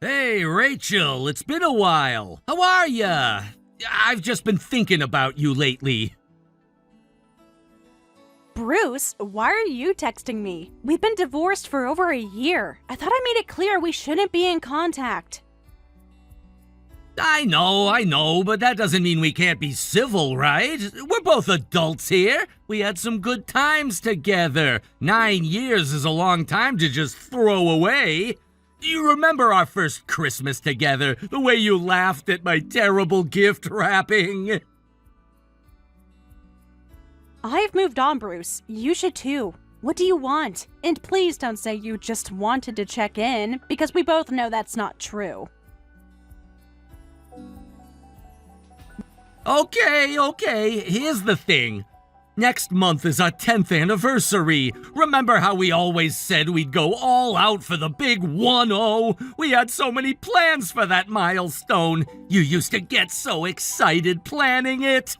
Hey, Rachel, it's been a while. How are ya? I've just been thinking about you lately. Bruce, why are you texting me? We've been divorced for over a year. I thought I made it clear we shouldn't be in contact. I know, but that doesn't mean we can't be civil, right? We're both adults here. We had some good times together. 9 years is a long time to just throw away. You remember our first Christmas together, the way you laughed at my terrible gift wrapping? I've moved on, Bruce. You should too. What do you want? And please don't say you just wanted to check in, because we both know that's not true. Okay, here's the thing. Next month is our 10th anniversary. Remember how we always said we'd go all out for the big 1-0? We had so many plans for that milestone. You used to get so excited planning it.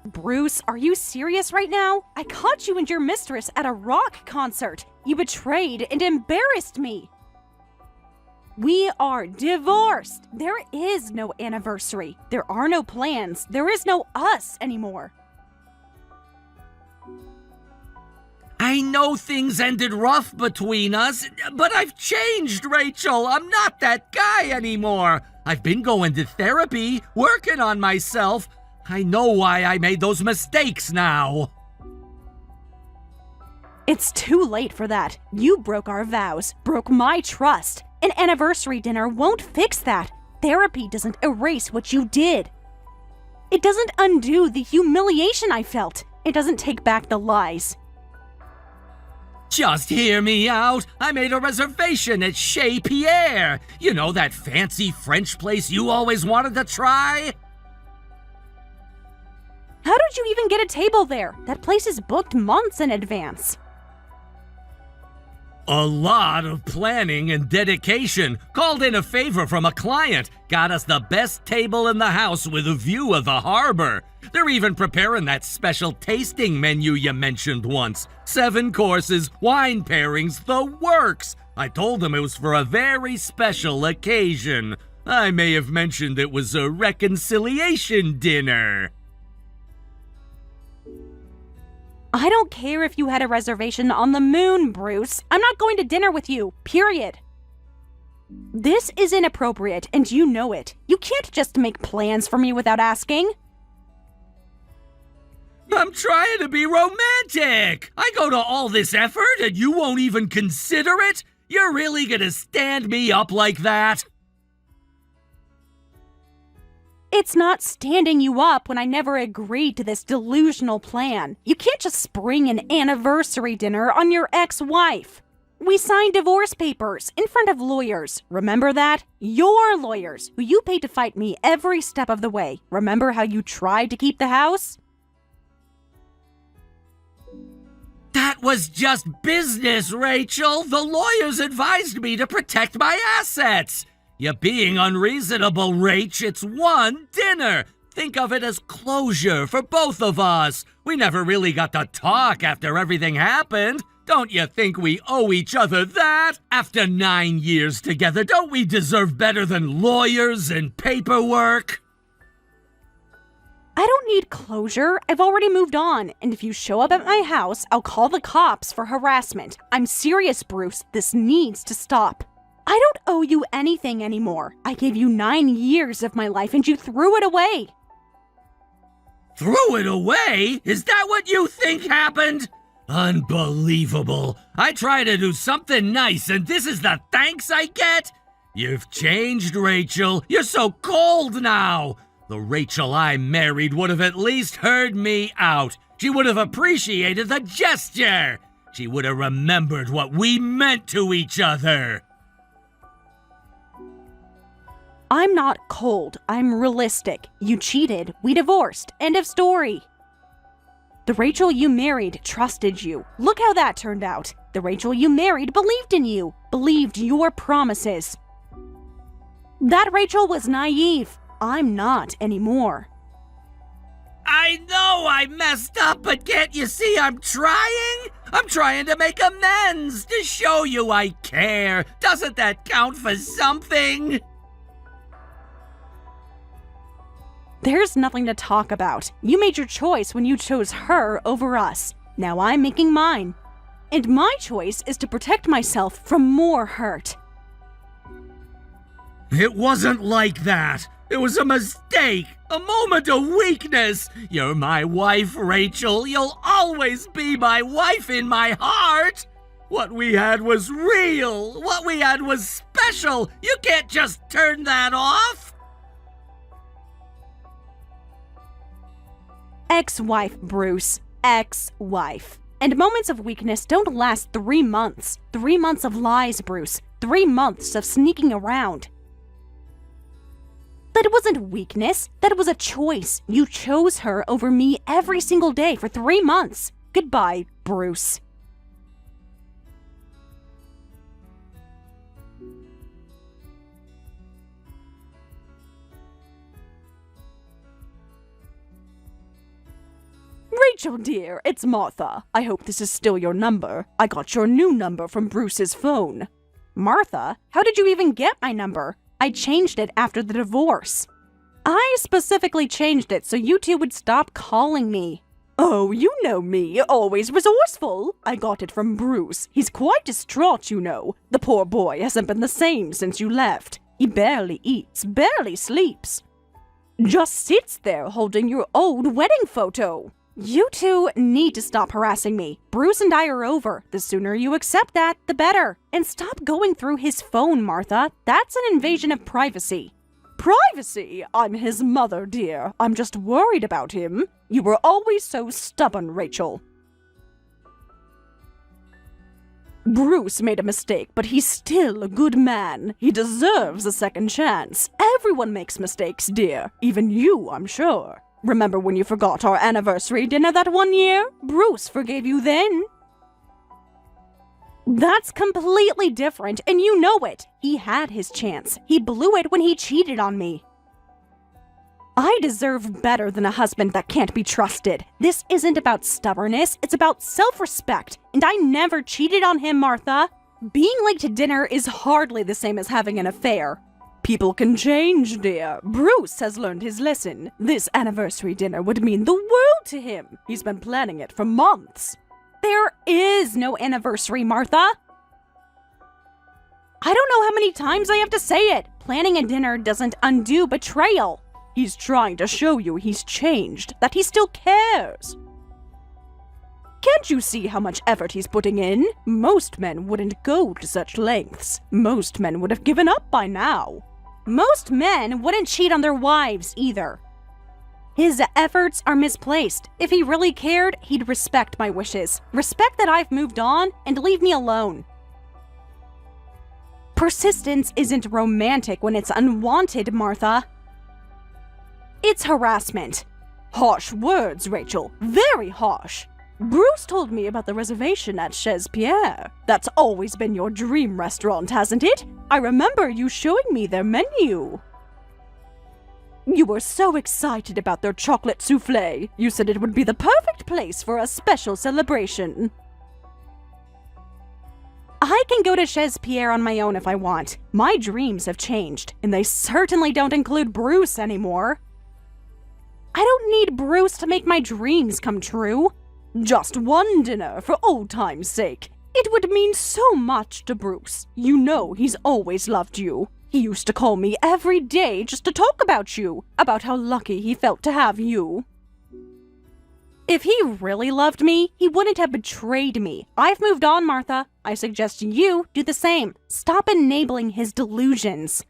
Bruce, are you serious right now? I caught you and your mistress at a rock concert. You betrayed and embarrassed me. We are divorced. There is no anniversary. There are no plans. There is no us anymore. I know things ended rough between us, but I've changed, Rachel. I'm not that guy anymore. I've been going to therapy, working on myself. I know why I made those mistakes now. It's too late for that. You broke our vows, broke my trust. An anniversary dinner won't fix that. Therapy doesn't erase what you did. It doesn't undo the humiliation I felt. It doesn't take back the lies. Just hear me out. I made a reservation at Chez Pierre. You know, that fancy French place you always wanted to try? How did you even get a table there? That place is booked months in advance. A lot of planning and dedication. Called in a favor from a client. Got us the best table in the house with a view of the harbor. They're even preparing that special tasting menu you mentioned once. 7 courses, wine pairings, the works. I told them it was for a very special occasion. I may have mentioned it was a reconciliation dinner. I don't care if you had a reservation on the moon, Bruce. I'm not going to dinner with you, period. This is inappropriate, and you know it. You can't just make plans for me without asking. I'm trying to be romantic. I go to all this effort, and you won't even consider it? You're really gonna stand me up like that? It's not standing you up when I never agreed to this delusional plan. You can't just spring an anniversary dinner on your ex-wife. We signed divorce papers in front of lawyers. Remember that? Your lawyers, who you paid to fight me every step of the way. Remember how you tried to keep the house? That was just business, Rachel. The lawyers advised me to protect my assets. You're being unreasonable, Rach. It's one dinner. Think of it as closure for both of us. We never really got to talk after everything happened. Don't you think we owe each other that? After 9 years together, don't we deserve better than lawyers and paperwork? I don't need closure. I've already moved on. And if you show up at my house, I'll call the cops for harassment. I'm serious, Bruce. This needs to stop. I don't owe you anything anymore. I gave you 9 years of my life and you threw it away. Threw it away? Is that what you think happened? Unbelievable. I try to do something nice and this is the thanks I get? You've changed, Rachel. You're so cold now. The Rachel I married would have at least heard me out. She would have appreciated the gesture. She would have remembered what we meant to each other. I'm not cold. I'm realistic. You cheated. We divorced. End of story. The Rachel you married trusted you. Look how that turned out. The Rachel you married believed in you. Believed your promises. That Rachel was naive. I'm not anymore. I know I messed up, but can't you see I'm trying? I'm trying to make amends to show you I care. Doesn't that count for something? There's nothing to talk about. You made your choice when you chose her over us. Now I'm making mine. And my choice is to protect myself from more hurt. It wasn't like that. It was a mistake, a moment of weakness. You're my wife, Rachel. You'll always be my wife in my heart. What we had was real. What we had was special. You can't just turn that off. Ex-wife, Bruce. Ex-wife. And moments of weakness don't last 3 months. 3 months of lies, Bruce. 3 months of sneaking around. That wasn't weakness. That was a choice. You chose her over me every single day for 3 months. Goodbye, Bruce. Rachel, dear, it's Martha. I hope this is still your number. I got your new number from Bruce's phone. Martha? How did you even get my number? I changed it after the divorce. I specifically changed it so you two would stop calling me. Oh, you know me, always resourceful. I got it from Bruce. He's quite distraught, you know. The poor boy hasn't been the same since you left. He barely eats, barely sleeps. Just sits there holding your old wedding photo. You two need to stop harassing me. Bruce and I are over. The sooner you accept that, the better. And stop going through his phone, Martha. That's an invasion of privacy. Privacy? I'm his mother, dear. I'm just worried about him. You were always so stubborn, Rachel. Bruce made a mistake, but he's still a good man. He deserves a second chance. Everyone makes mistakes, dear. Even you, I'm sure. Remember when you forgot our anniversary dinner that one year? Bruce forgave you then. That's completely different, and you know it. He had his chance. He blew it when he cheated on me. I deserve better than a husband that can't be trusted. This isn't about stubbornness, it's about self-respect, and I never cheated on him, Martha. Being late to dinner is hardly the same as having an affair. People can change, dear. Bruce has learned his lesson. This anniversary dinner would mean the world to him. He's been planning it for months. There is no anniversary, Martha. I don't know how many times I have to say it. Planning a dinner doesn't undo betrayal. He's trying to show you he's changed, that he still cares. Can't you see how much effort he's putting in? Most men wouldn't go to such lengths. Most men would have given up by now. Most men wouldn't cheat on their wives either. His efforts are misplaced. If he really cared, he'd respect my wishes. Respect that I've moved on and leave me alone. Persistence isn't romantic when it's unwanted, Martha. It's harassment. Harsh words, Rachel. Very harsh. Bruce told me about the reservation at Chez Pierre. That's always been your dream restaurant, hasn't it? I remember you showing me their menu. You were so excited about their chocolate souffle. You said it would be the perfect place for a special celebration. I can go to Chez Pierre on my own if I want. My dreams have changed, and they certainly don't include Bruce anymore. I don't need Bruce to make my dreams come true. Just one dinner for old time's sake. It would mean so much to Bruce. You know he's always loved you. He used to call me every day just to talk about you, about how lucky he felt to have you. If he really loved me, he wouldn't have betrayed me. I've moved on, Martha. I suggest you do the same. Stop enabling his delusions.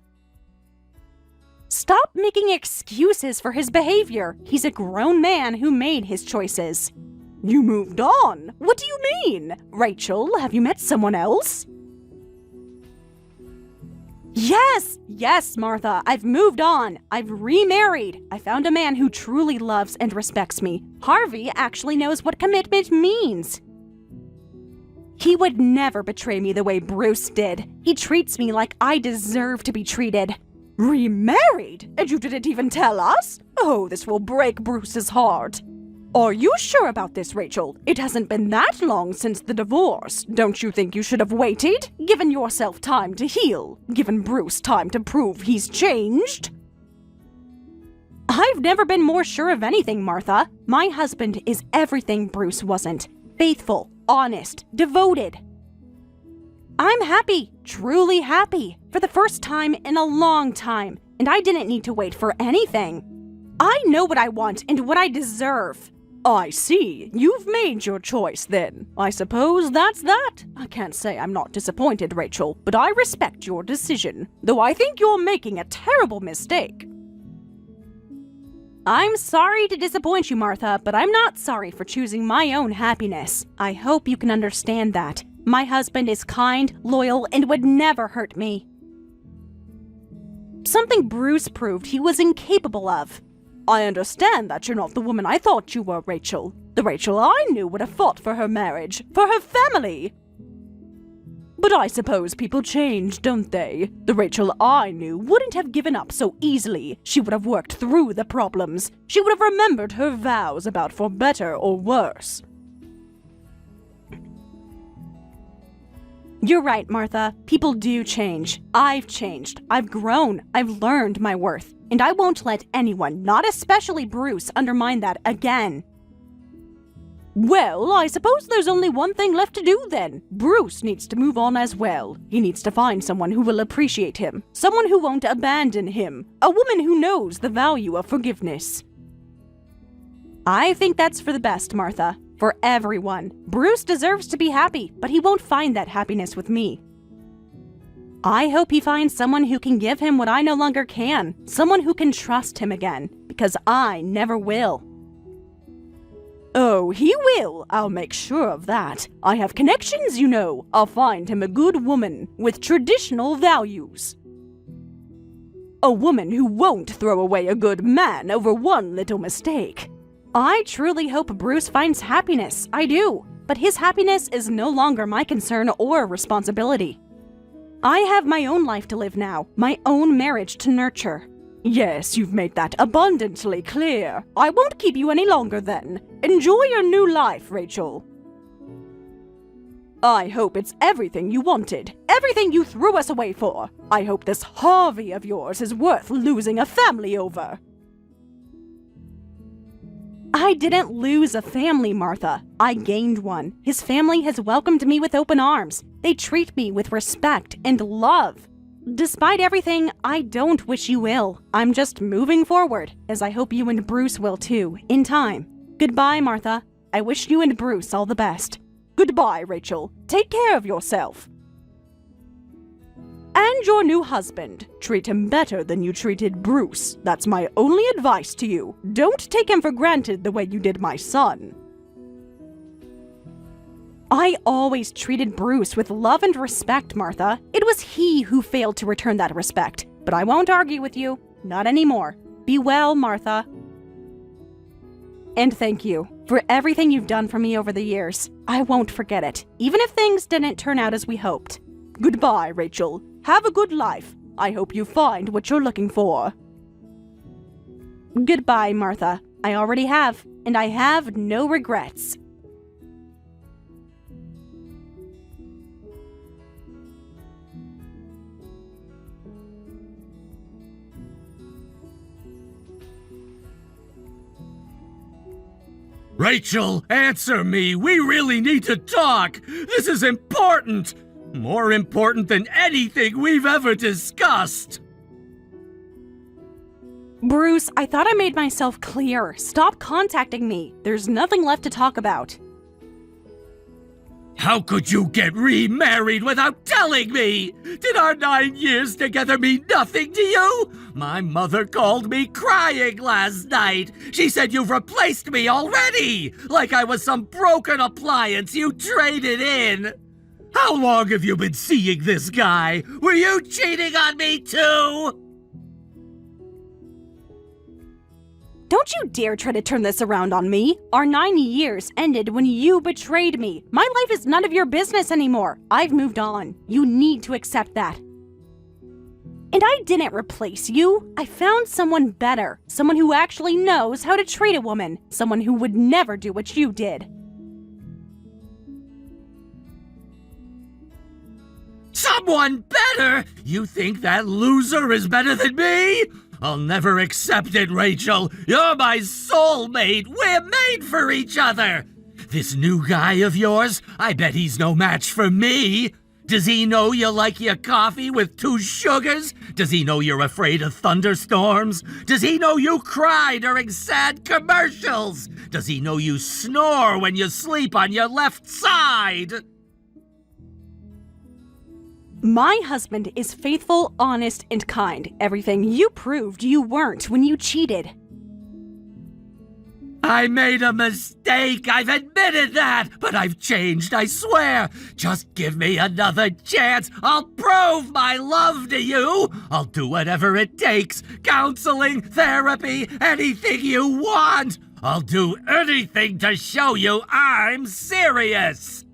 Stop making excuses for his behavior. He's a grown man who made his choices. You moved on? What do you mean? Rachel, have you met someone else? Yes, Martha, I've moved on. I've remarried. I found a man who truly loves and respects me. Harvey actually knows what commitment means. He would never betray me the way Bruce did. He treats me like I deserve to be treated. Remarried? And you didn't even tell us? Oh, this will break Bruce's heart. Are you sure about this, Rachel? It hasn't been that long since the divorce. Don't you think you should have waited? Given yourself time to heal? Given Bruce time to prove he's changed? I've never been more sure of anything, Martha. My husband is everything Bruce wasn't. Faithful, honest, devoted. I'm happy, truly happy, for the first time in a long time, and I didn't need to wait for anything. I know what I want and what I deserve. I see. You've made your choice then. I suppose that's that. I can't say I'm not disappointed, Rachel, but I respect your decision, though I think you're making a terrible mistake. I'm sorry to disappoint you, Martha, but I'm not sorry for choosing my own happiness. I hope you can understand that. My husband is kind, loyal, and would never hurt me. Something Bruce proved he was incapable of. I understand that you're not the woman I thought you were, Rachel. The Rachel I knew would have fought for her marriage, for her family. But I suppose people change, don't they? The Rachel I knew wouldn't have given up so easily. She would have worked through the problems. She would have remembered her vows about for better or worse. You're right, Martha. People do change. I've changed. I've grown. I've learned my worth. And I won't let anyone, not especially Bruce, undermine that again. Well, I suppose there's only one thing left to do then. Bruce needs to move on as well. He needs to find someone who will appreciate him. Someone who won't abandon him. A woman who knows the value of forgiveness. I think that's for the best, Martha. For everyone. Bruce deserves to be happy, but he won't find that happiness with me. I hope he finds someone who can give him what I no longer can. Someone who can trust him again, because I never will. Oh, he will. I'll make sure of that. I have connections, you know. I'll find him a good woman with traditional values. A woman who won't throw away a good man over one little mistake. I truly hope Bruce finds happiness, I do, but his happiness is no longer my concern or responsibility. I have my own life to live now, my own marriage to nurture. Yes, you've made that abundantly clear. I won't keep you any longer then. Enjoy your new life, Rachel. I hope it's everything you wanted, everything you threw us away for. I hope this Harvey of yours is worth losing a family over. I didn't lose a family, Martha. I gained one. His family has welcomed me with open arms. They treat me with respect and love. Despite everything, I don't wish you ill. I'm just moving forward, as I hope you and Bruce will too, in time. Goodbye, Martha. I wish you and Bruce all the best. Goodbye, Rachel. Take care of yourself. And your new husband. Treat him better than you treated Bruce. That's my only advice to you. Don't take him for granted the way you did my son. I always treated Bruce with love and respect, Martha. It was he who failed to return that respect. But I won't argue with you. Not anymore. Be well, Martha. And thank you for everything you've done for me over the years. I won't forget it, even if things didn't turn out as we hoped. Goodbye, Rachel. Have a good life. I hope you find what you're looking for. Goodbye, Martha. I already have, and I have no regrets. Rachel, answer me. We really need to talk. This is important. More important than anything we've ever discussed. Bruce, I thought I made myself clear. Stop contacting me. There's nothing left to talk about. How could you get remarried without telling me? Did our 9 years together mean nothing to you? My mother called me crying last night. She said you've replaced me already, like I was some broken appliance you traded in. How long have you been seeing this guy? Were you cheating on me too? Don't you dare try to turn this around on me. Our 9 years ended when you betrayed me. My life is none of your business anymore. I've moved on. You need to accept that. And I didn't replace you. I found someone better. Someone who actually knows how to treat a woman. Someone who would never do what you did. Someone better? You think that loser is better than me? I'll never accept it, Rachel. You're my soulmate. We're made for each other. This new guy of yours, I bet he's no match for me. Does he know you like your coffee with 2 sugars? Does he know you're afraid of thunderstorms? Does he know you cry during sad commercials? Does he know you snore when you sleep on your left side? My husband is faithful, honest, and kind. Everything you proved you weren't when you cheated. I made a mistake, I've admitted that, but I've changed, I swear. Just give me another chance. I'll prove my love to you. I'll do whatever it takes. Counseling, therapy, anything you want. I'll do anything to show you I'm serious.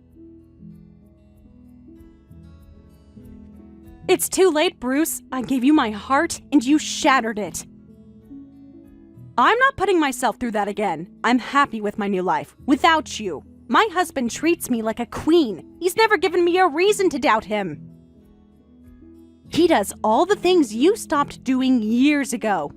It's too late, Bruce. I gave you my heart, and you shattered it. I'm not putting myself through that again. I'm happy with my new life, without you. My husband treats me like a queen. He's never given me a reason to doubt him. He does all the things you stopped doing years ago.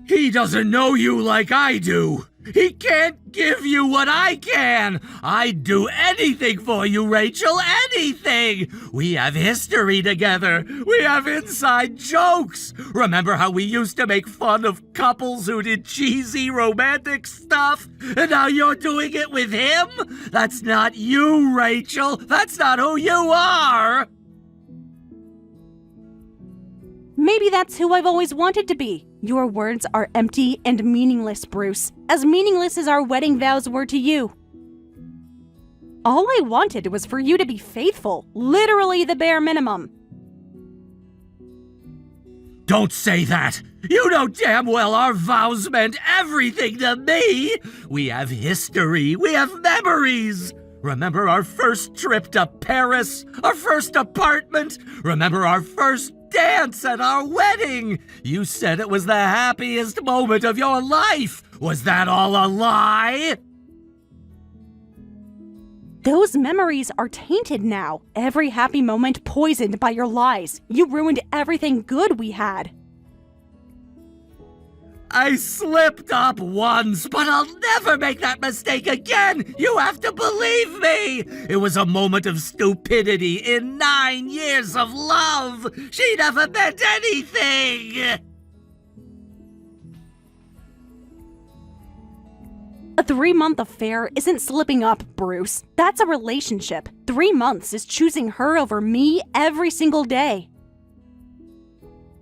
He doesn't know you like I do. He can't give you what I can. I'd do anything for you, Rachel, anything. We have history together. We have inside jokes. Remember how we used to make fun of couples who did cheesy romantic stuff? And now you're doing it with him? That's not you, Rachel. That's not who you are. Maybe that's who I've always wanted to be. Your words are empty and meaningless, Bruce. As meaningless as our wedding vows were to you. All I wanted was for you to be faithful. Literally the bare minimum. Don't say that. You know damn well our vows meant everything to me. We have history. We have memories. Remember our first trip to Paris? Our first apartment? Remember our first dance at our wedding? You said it was the happiest moment of your life. Was that all a lie? Those memories are tainted now. Every happy moment poisoned by your lies. You ruined everything good we had. I slipped up once, but I'll never make that mistake again! You have to believe me! It was a moment of stupidity in 9 years of love! She never meant anything! A 3-month affair isn't slipping up, Bruce. That's a relationship. 3 months is choosing her over me every single day.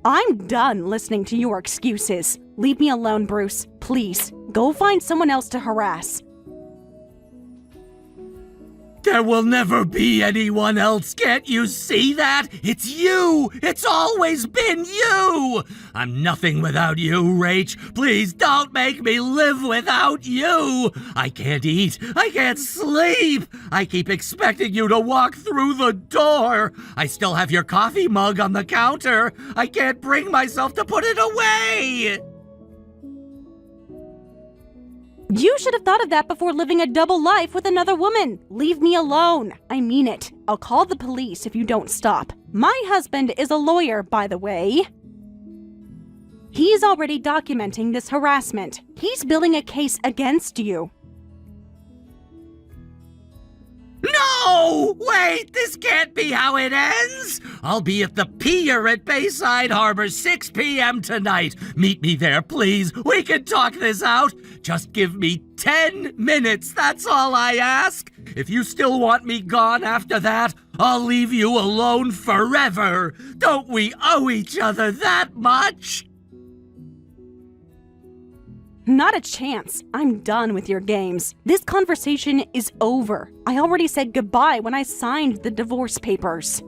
I'm done listening to your excuses. Leave me alone, Bruce. Please, go find someone else to harass. There will never be anyone else, can't you see that? It's you! It's always been you! I'm nothing without you, Rach. Please don't make me live without you! I can't eat. I can't sleep. I keep expecting you to walk through the door. I still have your coffee mug on the counter. I can't bring myself to put it away! You should have thought of that before living a double life with another woman. Leave me alone. I mean it. I'll call the police if you don't stop. My husband is a lawyer, by the way. He's already documenting this harassment. He's building a case against you. No! Wait, this can't be how it ends! I'll be at the pier at Bayside Harbor 6 p.m. tonight. Meet me there, please. We can talk this out. Just give me 10 minutes, that's all I ask. If you still want me gone after that, I'll leave you alone forever. Don't we owe each other that much? Not a chance. I'm done with your games. This conversation is over. I already said goodbye when I signed the divorce papers.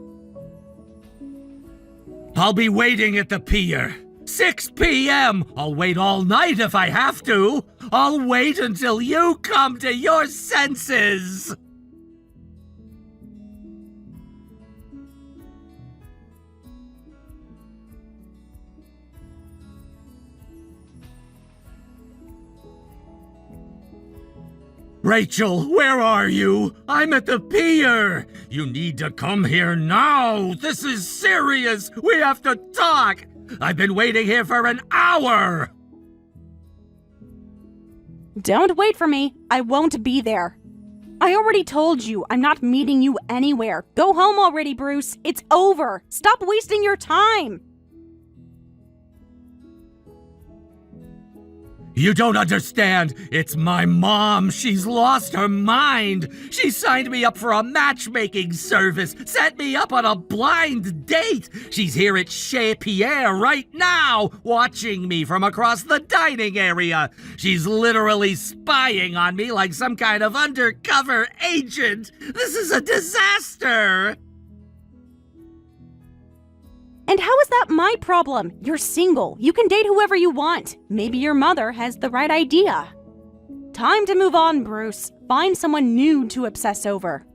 I'll be waiting at the pier. 6 p.m. I'll wait all night if I have to. I'll wait until you come to your senses. Rachel, where are you? I'm at the pier. You need to come here now. This is serious. We have to talk. I've been waiting here for an hour. Don't wait for me. I won't be there. I already told you I'm not meeting you anywhere. Go home already, Bruce. It's over. Stop wasting your time. You don't understand. It's my mom. She's lost her mind. She signed me up for a matchmaking service, set me up on a blind date. She's here at Chez Pierre right now, watching me from across the dining area. She's literally spying on me like some kind of undercover agent. This is a disaster. And how is that my problem? You're single. You can date whoever you want. Maybe your mother has the right idea. Time to move on, Bruce. Find someone new to obsess over.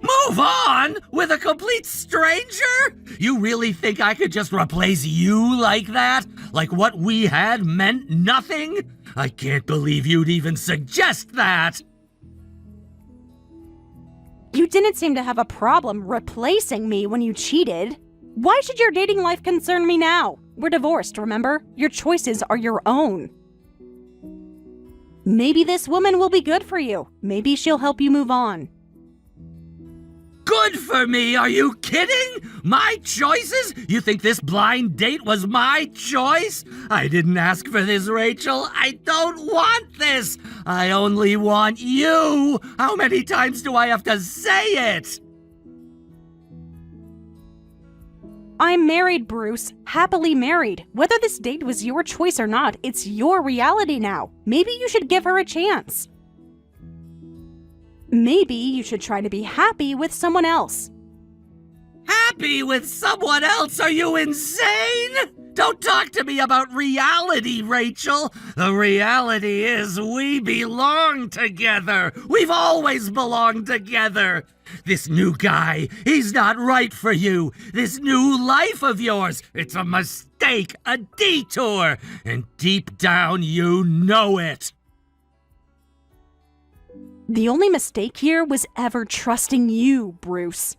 Move on? With a complete stranger? You really think I could just replace you like that? Like what we had meant nothing? I can't believe you'd even suggest that. You didn't seem to have a problem replacing me when you cheated. Why should your dating life concern me now? We're divorced, remember? Your choices are your own. Maybe this woman will be good for you. Maybe she'll help you move on. Good for me? Are you kidding? My choices? You think this blind date was my choice? I didn't ask for this, Rachel. I don't want this. I only want you. How many times do I have to say it? I'm married, Bruce. Happily married. Whether this date was your choice or not, it's your reality now. Maybe you should give her a chance. Maybe you should try to be happy with someone else. Happy with someone else? Are you insane? Don't talk to me about reality, Rachel. The reality is we belong together. We've always belonged together. This new guy, he's not right for you. This new life of yours, it's a mistake, a detour. And deep down, you know it. The only mistake here was ever trusting you, Bruce.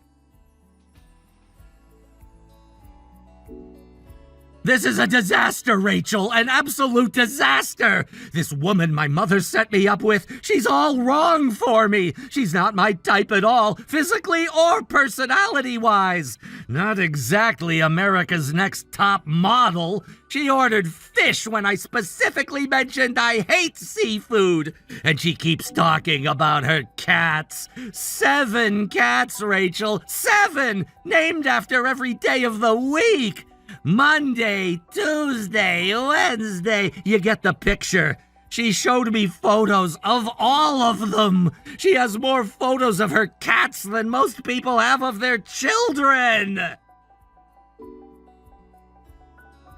This is a disaster, Rachel, an absolute disaster. This woman my mother set me up with, she's all wrong for me. She's not my type at all, physically or personality-wise. Not exactly America's Next Top Model. She ordered fish when I specifically mentioned I hate seafood. And she keeps talking about her cats. 7 cats, Rachel. 7! Named after every day of the week. Monday, Tuesday, Wednesday. You get the picture. She showed me photos of all of them. She has more photos of her cats than most people have of their children.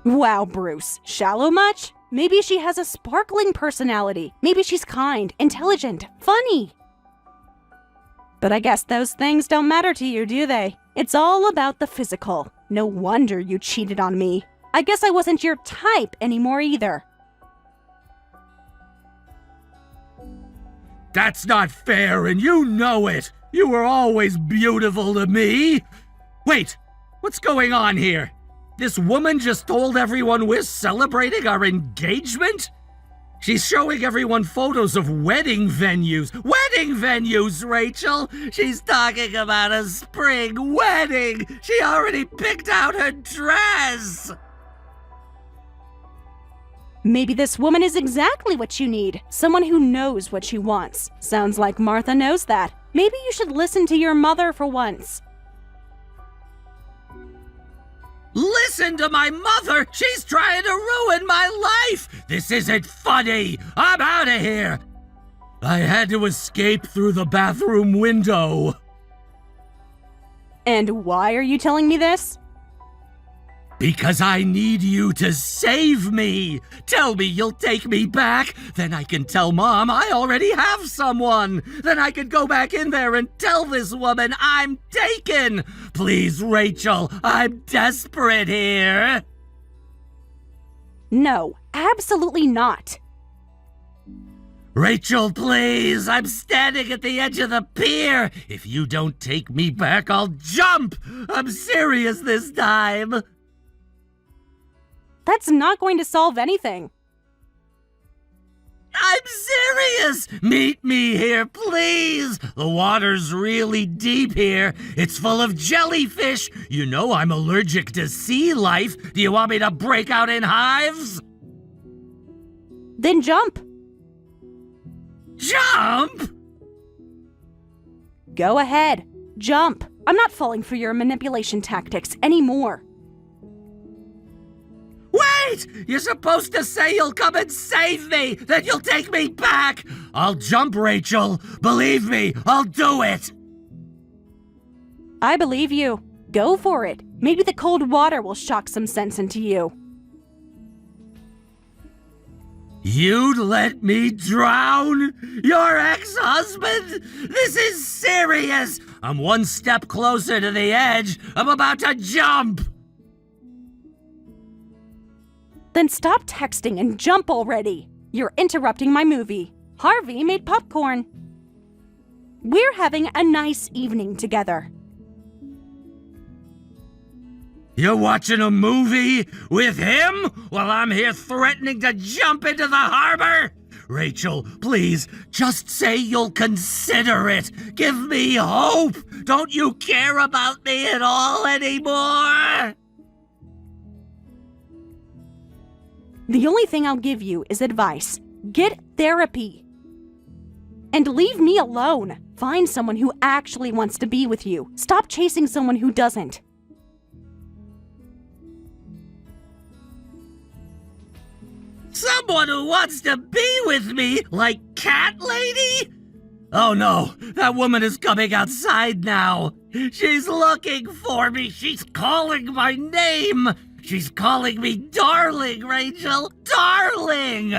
Wow, Bruce. Shallow much? Maybe she has a sparkling personality. Maybe she's kind, intelligent, funny. But I guess those things don't matter to you, do they? It's all about the physical. No wonder you cheated on me. I guess I wasn't your type anymore either. That's not fair, and you know it. You were always beautiful to me. Wait, what's going on here? This woman just told everyone we're celebrating our engagement? She's showing everyone photos of wedding venues. Wedding venues, Rachel! She's talking about a spring wedding! She already picked out her dress! Maybe this woman is exactly what you need. Someone who knows what she wants. Sounds like Martha knows that. Maybe you should listen to your mother for once. Listen to my mother! She's trying to ruin my life! This isn't funny! I'm out of here! I had to escape through the bathroom window. And why are you telling me this? Because I need you to save me. Tell me you'll take me back. Then I can tell Mom I already have someone. Then I could go back in there and tell this woman I'm taken. Please, Rachel, I'm desperate here. No, absolutely not. Rachel, please, I'm standing at the edge of the pier. If you don't take me back, I'll jump. I'm serious this time. That's not going to solve anything. I'm serious! Meet me here, please! The water's really deep here. It's full of jellyfish. You know I'm allergic to sea life. Do you want me to break out in hives? Then jump. Jump? Go ahead. Jump. I'm not falling for your manipulation tactics anymore. Wait! You're supposed to say you'll come and save me, that you'll take me back! I'll jump, Rachel. Believe me, I'll do it! I believe you. Go for it. Maybe the cold water will shock some sense into you. You'd let me drown? Your ex-husband? This is serious! I'm one step closer to the edge. I'm about to jump! Then stop texting and jump already. You're interrupting my movie. Harvey made popcorn. We're having a nice evening together. You're watching a movie with him while I'm here threatening to jump into the harbor? Rachel, please, just say you'll consider it. Give me hope. Don't you care about me at all anymore? The only thing I'll give you is advice. Get therapy. And leave me alone. Find someone who actually wants to be with you. Stop chasing someone who doesn't. Someone who wants to be with me, like Cat Lady? Oh no, that woman is coming outside now. She's looking for me. She's calling my name. She's calling me darling, Rachel. Darling!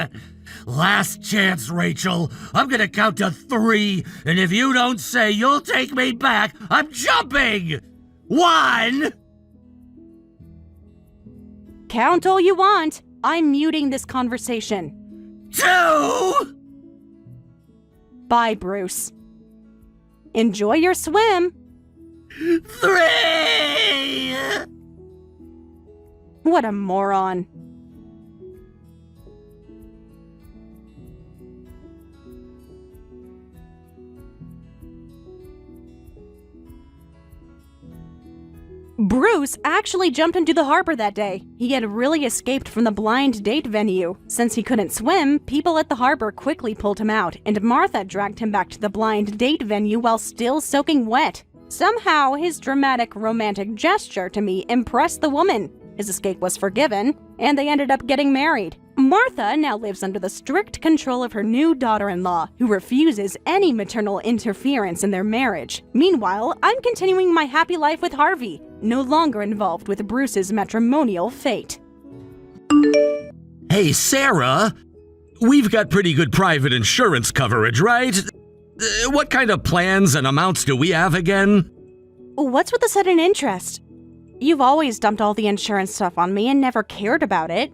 Last chance, Rachel. I'm gonna count to 3, and if you don't say you'll take me back, I'm jumping! 1! Count all you want. I'm muting this conversation. 2! Bye, Bruce. Enjoy your swim. 3! What a moron. Bruce actually jumped into the harbor that day. He had really escaped from the blind date venue. Since he couldn't swim, people at the harbor quickly pulled him out, and Martha dragged him back to the blind date venue while still soaking wet. Somehow, his dramatic romantic gesture to me impressed the woman. His escape was forgiven, and they ended up getting married. Martha now lives under the strict control of her new daughter-in-law, who refuses any maternal interference in their marriage. Meanwhile, I'm continuing my happy life with Harvey, no longer involved with Bruce's matrimonial fate. Hey, Sarah, we've got pretty good private insurance coverage, right? What kind of plans and amounts do we have again? What's with the sudden interest? You've always dumped all the insurance stuff on me and never cared about it.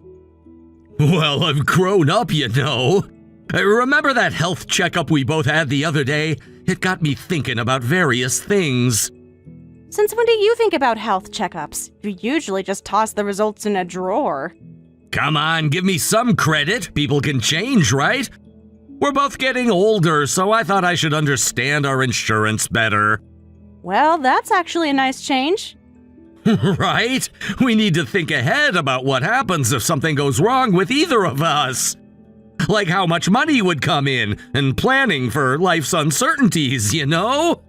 Well, I've grown up, you know. Remember that health checkup we both had the other day? It got me thinking about various things. Since when do you think about health checkups? You usually just toss the results in a drawer. Come on, give me some credit. People can change, right? We're both getting older, so I thought I should understand our insurance better. Well, that's actually a nice change. Right? We need to think ahead about what happens if something goes wrong with either of us. Like how much money would come in, and planning for life's uncertainties, you know?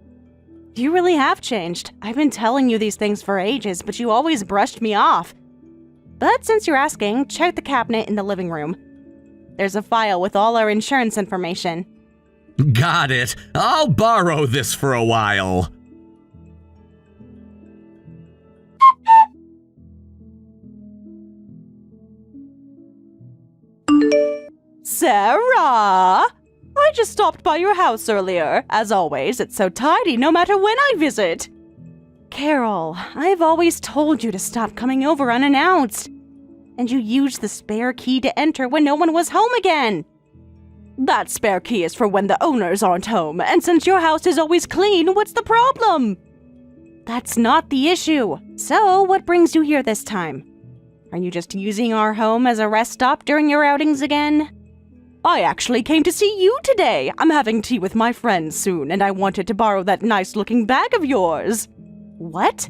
You really have changed. I've been telling you these things for ages, but you always brushed me off. But since you're asking, check the cabinet in the living room. There's a file with all our insurance information. Got it. I'll borrow this for a while. Sarah! I just stopped by your house earlier. As always, it's so tidy no matter when I visit. Carol, I've always told you to stop coming over unannounced. And you used the spare key to enter when no one was home again. That spare key is for when the owners aren't home, and since your house is always clean, what's the problem? That's not the issue. So, what brings you here this time? Are you just using our home as a rest stop during your outings again? I actually came to see you today. I'm having tea with my friends soon, and I wanted to borrow that nice-looking bag of yours. What?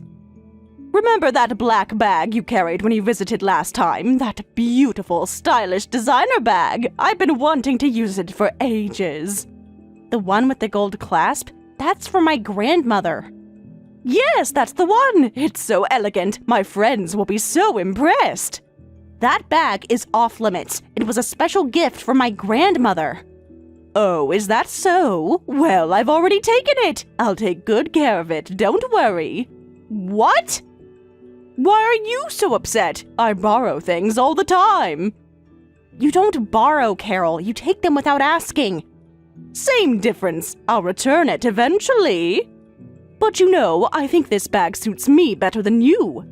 Remember that black bag you carried when you visited last time? That beautiful, stylish designer bag? I've been wanting to use it for ages. The one with the gold clasp? That's for my grandmother. Yes, that's the one! It's so elegant. My friends will be so impressed. That bag is off limits. It was a special gift from my grandmother. Oh, is that so? Well, I've already taken it. I'll take good care of it, don't worry. What? Why are you so upset? I borrow things all the time. You don't borrow, Carol. You take them without asking. Same difference. I'll return it eventually. But you know, I think this bag suits me better than you.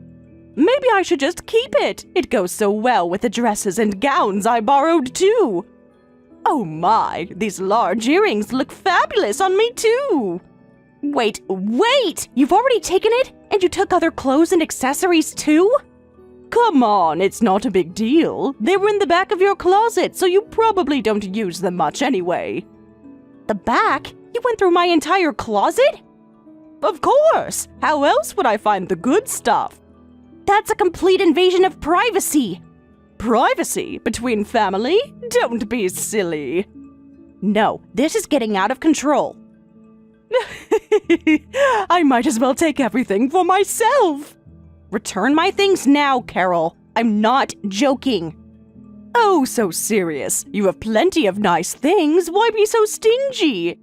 Maybe I should just keep it. It goes so well with the dresses and gowns I borrowed too. Oh my, these large earrings look fabulous on me too. Wait! You've already taken it? And you took other clothes and accessories too? Come on, it's not a big deal. They were in the back of your closet, so you probably don't use them much anyway. The back? You went through my entire closet? Of course! How else would I find the good stuff? That's a complete invasion of privacy! Privacy? Between family? Don't be silly. No, this is getting out of control. I might as well take everything for myself. Return my things now, Carol. I'm not joking. Oh, so serious. You have plenty of nice things. Why be so stingy?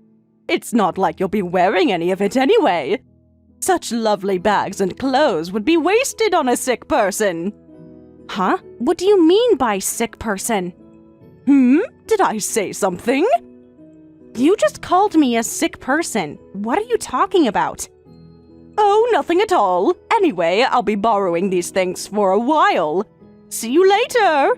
It's not like you'll be wearing any of it anyway. Such lovely bags and clothes would be wasted on a sick person. Huh? What do you mean by sick person? Did I say something? You just called me a sick person. What are you talking about? Oh, nothing at all. Anyway, I'll be borrowing these things for a while. See you later.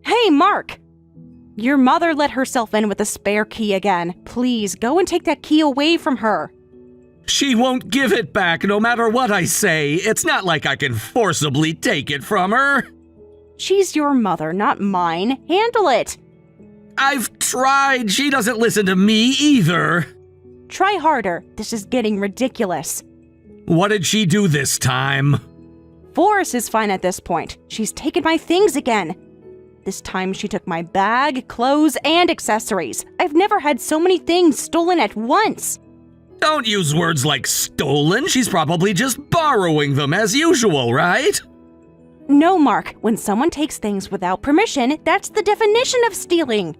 Hey, Mark! Your mother let herself in with a spare key again. Please, go and take that key away from her. She won't give it back no matter what I say. It's not like I can forcibly take it from her. She's your mother, not mine. Handle it. I've tried. She doesn't listen to me either. Try harder. This is getting ridiculous. What did she do this time? Forrest is fine at this point. She's taken my things again. This time she took my bag, clothes, and accessories. I've never had so many things stolen at once. Don't use words like stolen. She's probably just borrowing them as usual, right? No, Mark. When someone takes things without permission, that's the definition of stealing.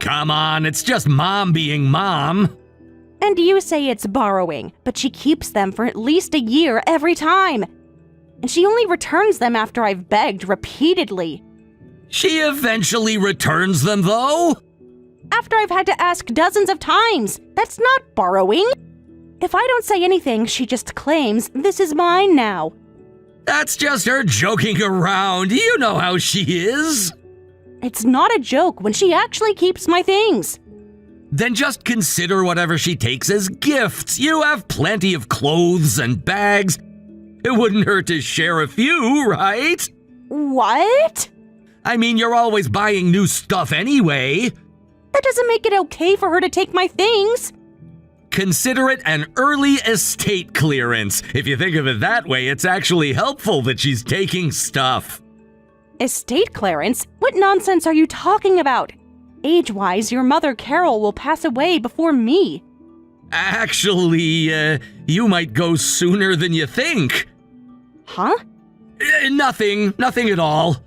Come on, it's just Mom being Mom. And you say it's borrowing, but she keeps them for at least a year every time. And she only returns them after I've begged repeatedly. She eventually returns them, though? After I've had to ask dozens of times. That's not borrowing. If I don't say anything, she just claims this is mine now. That's just her joking around. You know how she is. It's not a joke when she actually keeps my things. Then just consider whatever she takes as gifts. You have plenty of clothes and bags. It wouldn't hurt to share a few, right? What? I mean, you're always buying new stuff anyway. That doesn't make it okay for her to take my things. Consider it an early estate clearance. If you think of it that way, it's actually helpful that she's taking stuff. Estate clearance? What nonsense are you talking about? Age-wise, your mother Carol will pass away before me. Actually, you might go sooner than you think. Huh? Nothing at all.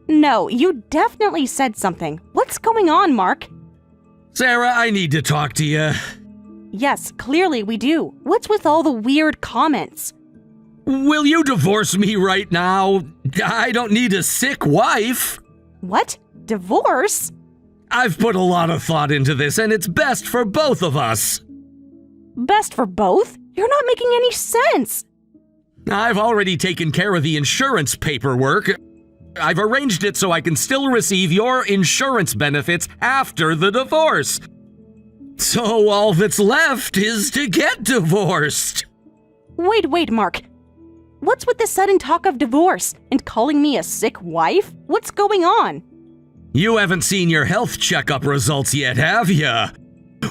No, you definitely said something. What's going on, Mark? Sarah, I need to talk to you. Yes, clearly we do. What's with all the weird comments? Will you divorce me right now? I don't need a sick wife. What? Divorce? I've put a lot of thought into this, and it's best for both of us. Best for both? You're not making any sense. I've already taken care of the insurance paperwork. I've arranged it so I can still receive your insurance benefits after the divorce. So all that's left is to get divorced. Wait, Mark. What's with the sudden talk of divorce and calling me a sick wife? What's going on? You haven't seen your health checkup results yet, have ya?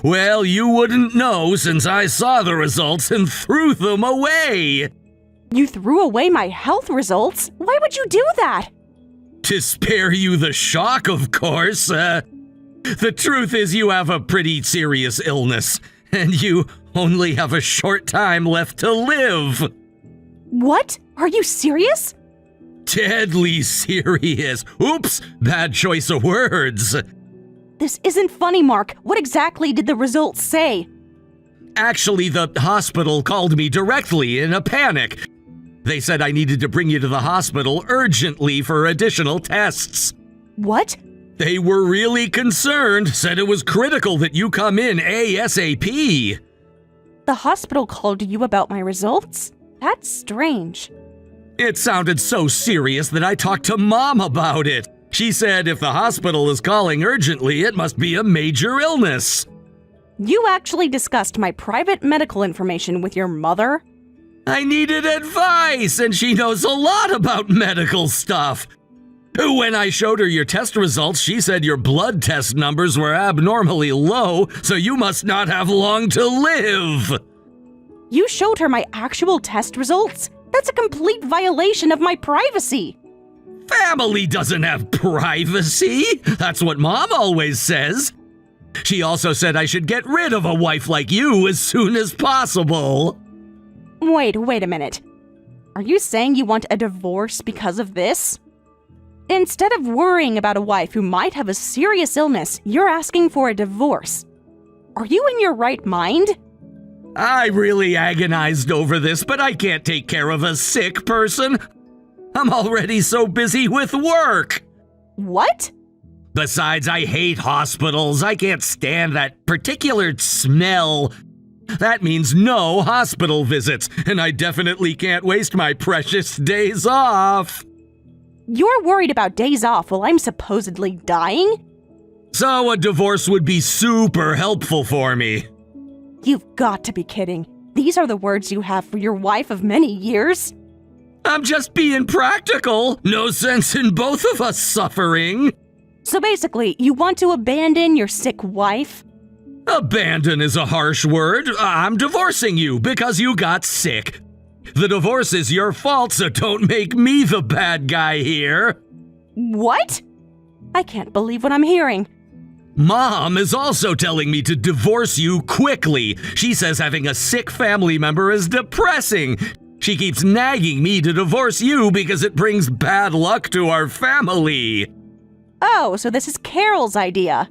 Well, you wouldn't know since I saw the results and threw them away. You threw away my health results? Why would you do that? To spare you the shock, of course. The truth is you have a pretty serious illness, and you only have a short time left to live. What? Are you serious? Deadly serious. Oops, bad choice of words. This isn't funny, Mark. What exactly did the results say? Actually, the hospital called me directly in a panic. They said I needed to bring you to the hospital urgently for additional tests. What? They were really concerned, said it was critical that you come in ASAP. The hospital called you about my results? That's strange. It sounded so serious that I talked to Mom about it. She said if the hospital is calling urgently, it must be a major illness. You actually discussed my private medical information with your mother? I needed advice, and she knows a lot about medical stuff. When I showed her your test results, she said your blood test numbers were abnormally low, so you must not have long to live. You showed her my actual test results? That's a complete violation of my privacy. Family doesn't have privacy. That's what Mom always says. She also said I should get rid of a wife like you as soon as possible. Wait a minute. Are you saying you want a divorce because of this? Instead of worrying about a wife who might have a serious illness, you're asking for a divorce. Are you in your right mind? I really agonized over this, but I can't take care of a sick person. I'm already so busy with work. What? Besides, I hate hospitals. I can't stand that particular smell. That means no hospital visits, and I definitely can't waste my precious days off. You're worried about days off while I'm supposedly dying? So a divorce would be super helpful for me. You've got to be kidding. These are the words you have for your wife of many years? I'm just being practical. No sense in both of us suffering. So basically, you want to abandon your sick wife? Abandon is a harsh word. I'm divorcing you because you got sick. The divorce is your fault, so don't make me the bad guy here. What? I can't believe what I'm hearing. Mom is also telling me to divorce you quickly. She says having a sick family member is depressing. She keeps nagging me to divorce you because it brings bad luck to our family. Oh, so this is Carol's idea.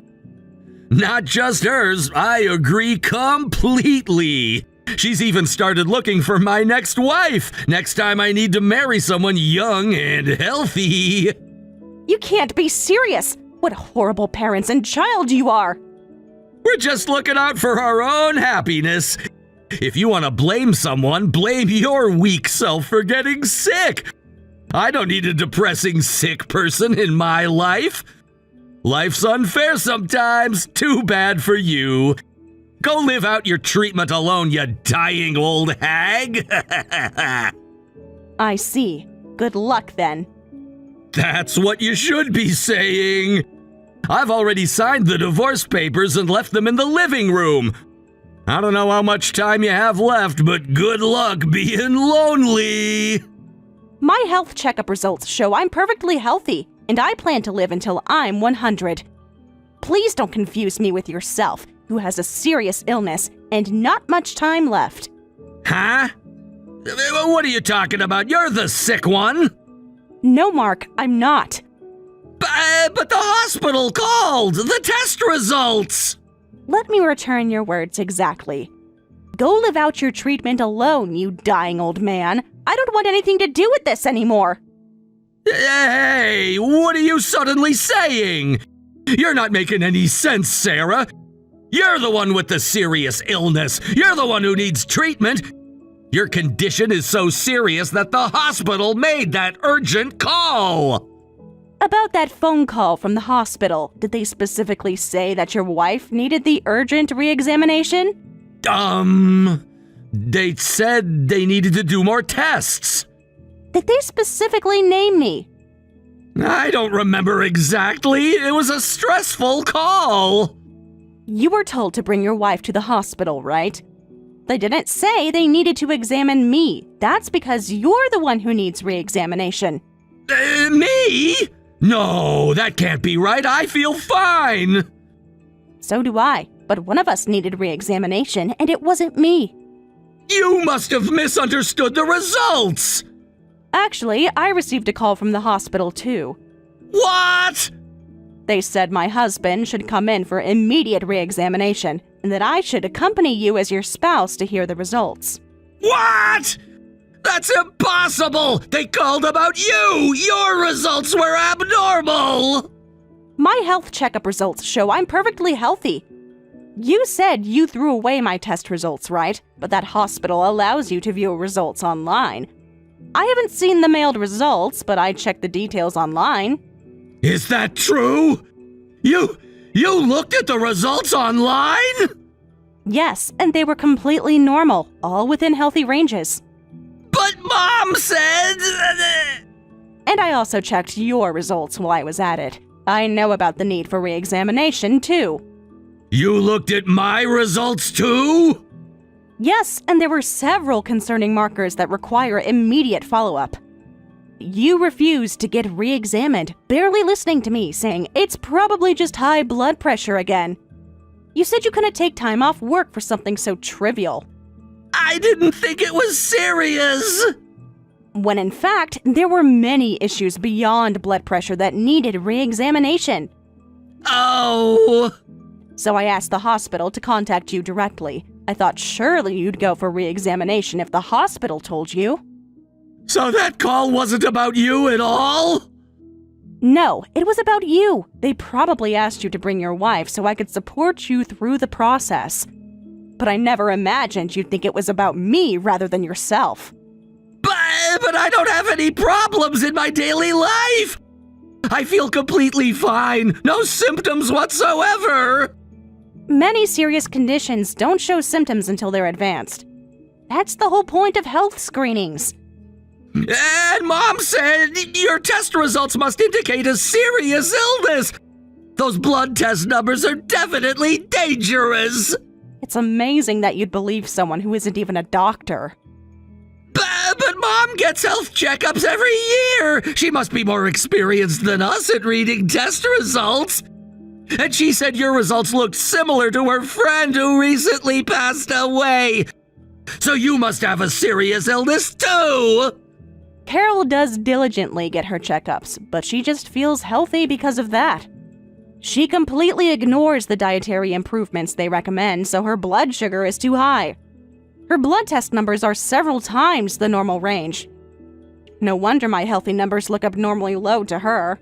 Not just hers, I agree completely. She's even started looking for my next wife. Next time I need to marry someone young and healthy. You can't be serious. What horrible parents and child you are. We're just looking out for our own happiness. If you want to blame someone, blame your weak self for getting sick. I don't need a depressing sick person in my life. Life's unfair sometimes. Too bad for you. Go live out your treatment alone, you dying old hag. I see. Good luck then. That's what you should be saying. I've already signed the divorce papers and left them in the living room. I don't know how much time you have left, but good luck being lonely. My health checkup results show I'm perfectly healthy, and I plan to live until I'm 100. Please don't confuse me with yourself, who has a serious illness and not much time left. Huh? What are you talking about? You're the sick one. No, Mark, I'm not. But the hospital called! The test results! Let me return your words exactly. Go live out your treatment alone, you dying old man. I don't want anything to do with this anymore. Hey, what are you suddenly saying? You're not making any sense, Sarah. You're the one with the serious illness. You're the one who needs treatment. Your condition is so serious that the hospital made that urgent call. About that phone call from the hospital, did they specifically say that your wife needed the urgent re-examination? They said they needed to do more tests. Did they specifically name me? I don't remember exactly. It was a stressful call. You were told to bring your wife to the hospital, right? They didn't say they needed to examine me. That's because you're the one who needs re-examination. Me? No, that can't be right. I feel fine. So do I, but one of us needed re-examination, and it wasn't me. You must have misunderstood the results. Actually, I received a call from the hospital too. What? They said my husband should come in for immediate re-examination, and that I should accompany you as your spouse to hear the results. What? That's impossible! They called about you! Your results were abnormal! My health checkup results show I'm perfectly healthy. You said you threw away my test results, right? But that hospital allows you to view results online. I haven't seen the mailed results, but I checked the details online. Is that true? You looked at the results online? Yes, and they were completely normal, all within healthy ranges. But Mom said... And I also checked your results while I was at it. I know about the need for re-examination, too. You looked at my results, too? Yes, and there were several concerning markers that require immediate follow-up. You refused to get re-examined, barely listening to me, saying it's probably just high blood pressure again. You said you couldn't take time off work for something so trivial. I didn't think it was serious. When in fact, there were many issues beyond blood pressure that needed re-examination. Oh. So I asked the hospital to contact you directly. I thought surely you'd go for re-examination if the hospital told you. So that call wasn't about you at all? No, it was about you. They probably asked you to bring your wife so I could support you through the process. But I never imagined you'd think it was about me rather than yourself. But I don't have any problems in my daily life. I feel completely fine. No symptoms whatsoever. Many serious conditions don't show symptoms until they're advanced. That's the whole point of health screenings. And Mom said your test results must indicate a serious illness. Those blood test numbers are definitely dangerous. It's amazing that you'd believe someone who isn't even a doctor. But Mom gets health checkups every year. She must be more experienced than us at reading test results. And she said your results looked similar to her friend who recently passed away. So you must have a serious illness too. Carol does diligently get her checkups, but she just feels healthy because of that. She completely ignores the dietary improvements they recommend, so her blood sugar is too high. Her blood test numbers are several times the normal range. No wonder my healthy numbers look abnormally low to her.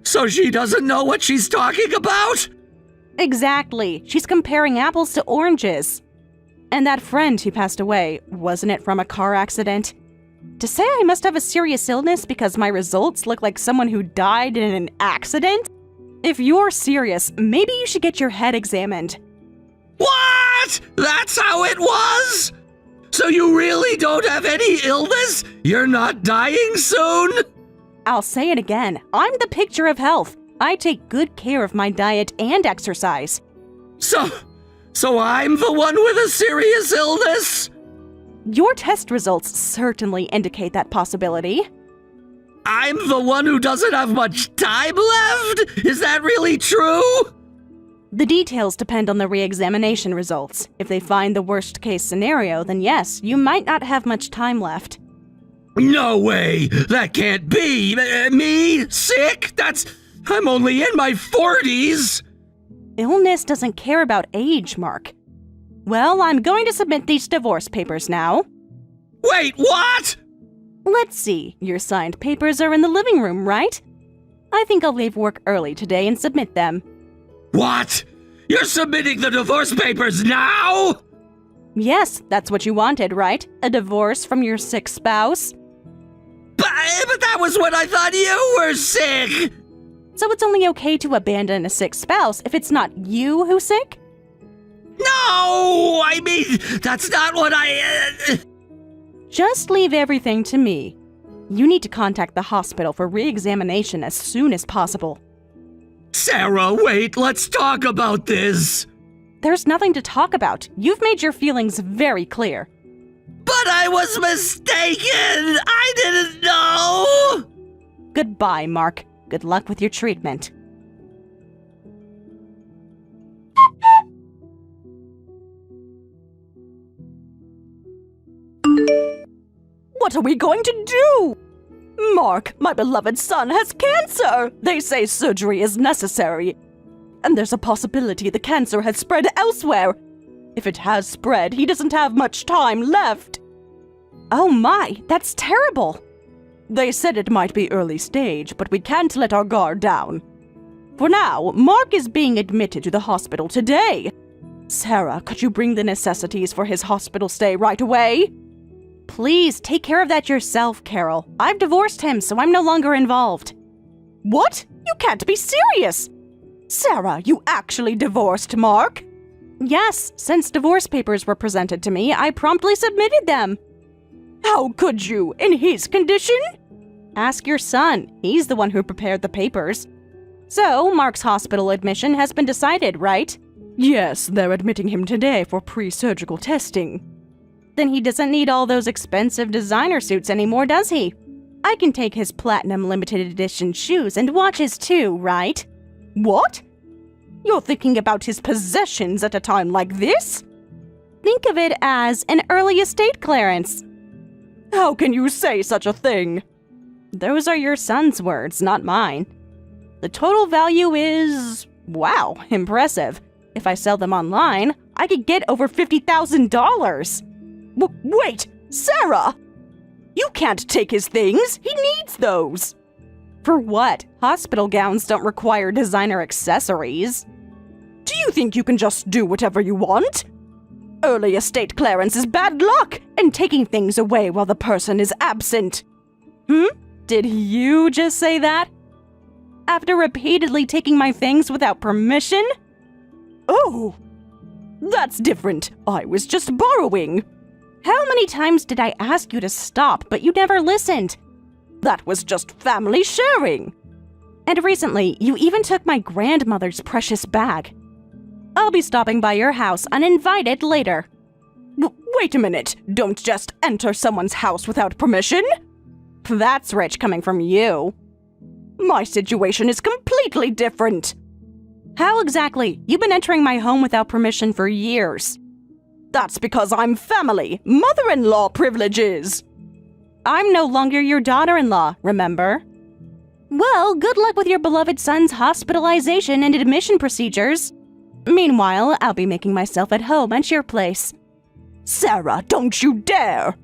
So she doesn't know what she's talking about? Exactly. She's comparing apples to oranges. And that friend who passed away, wasn't it from a car accident? To say I must have a serious illness because my results look like someone who died in an accident? If you're serious, maybe you should get your head examined. What? That's how it was? So you really don't have any illness? You're not dying soon? I'll say it again. I'm the picture of health. I take good care of my diet and exercise. So I'm the one with a serious illness? Your test results certainly indicate that possibility. I'm the one who doesn't have much time left? Is that really true? The details depend on the re-examination results. If they find the worst-case scenario, then yes, you might not have much time left. No way! That can't be! Me? Sick? I'm only in my 40s! Illness doesn't care about age, Mark. Well, I'm going to submit these divorce papers now. Wait, what? Let's see, your signed papers are in the living room, right? I think I'll leave work early today and submit them. What? You're submitting the divorce papers now? Yes, that's what you wanted, right? A divorce from your sick spouse? But that was when I thought you were sick! So it's only okay to abandon a sick spouse if it's not you who's sick? No! I mean, that's not what I... Just leave everything to me. You need to contact the hospital for re-examination as soon as possible. Sarah, wait, let's talk about this. There's nothing to talk about. You've made your feelings very clear. But I was mistaken! I didn't know! Goodbye, Mark. Good luck with your treatment. What are we going to do? Mark, my beloved son has cancer. They say surgery is necessary. And there's a possibility the cancer has spread elsewhere. If it has spread, he doesn't have much time left. Oh my, that's terrible. They said it might be early stage, but we can't let our guard down. For now, Mark is being admitted to the hospital today. Sarah, could you bring the necessities for his hospital stay right away? Please, take care of that yourself, Carol. I've divorced him, so I'm no longer involved. What? You can't be serious! Sarah, you actually divorced Mark? Yes, since divorce papers were presented to me, I promptly submitted them. How could you, in his condition? Ask your son. He's the one who prepared the papers. So, Mark's hospital admission has been decided, right? Yes, they're admitting him today for pre-surgical testing. Then he doesn't need all those expensive designer suits anymore, does he? I can take his platinum limited edition shoes and watches too, right? What? You're thinking about his possessions at a time like this? Think of it as an early estate clearance. How can you say such a thing? Those are your son's words, not mine. The total value is... wow, impressive. If I sell them online, I could get over $50,000. Wait, Sarah! You can't take his things. He needs those. For what? Hospital gowns don't require designer accessories. Do you think you can just do whatever you want? Early estate clearance is bad luck, and taking things away while the person is absent. Did you just say that? After repeatedly taking my things without permission? Oh, that's different. I was just borrowing. How many times did I ask you to stop, but you never listened? That was just family sharing. And recently, you even took my grandmother's precious bag. I'll be stopping by your house uninvited later. Wait a minute. Don't just enter someone's house without permission. That's rich coming from you. My situation is completely different. How exactly? You've been entering my home without permission for years. That's because I'm family. Mother-in-law privileges. I'm no longer your daughter-in-law, remember? Well, good luck with your beloved son's hospitalization and admission procedures. Meanwhile, I'll be making myself at home at your place. Sarah, don't you dare!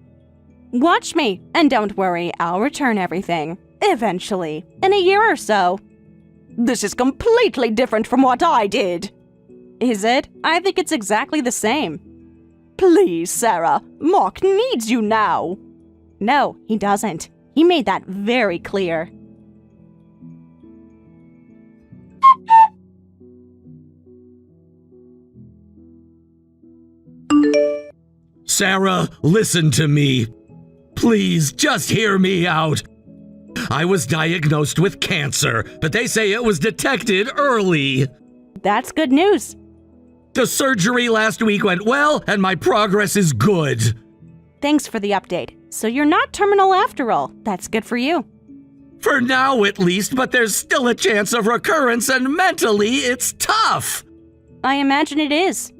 Watch me, and don't worry, I'll return everything. Eventually. In a year or so. This is completely different from what I did. Is it? I think it's exactly the same. Please, Sarah. Mark needs you now. No, he doesn't. He made that very clear. Sarah, listen to me. Please, just hear me out. I was diagnosed with cancer, but they say it was detected early. That's good news. The surgery last week went well, and my progress is good. Thanks for the update. So you're not terminal after all. That's good for you. For now, at least, but there's still a chance of recurrence, and mentally, it's tough. I imagine it is.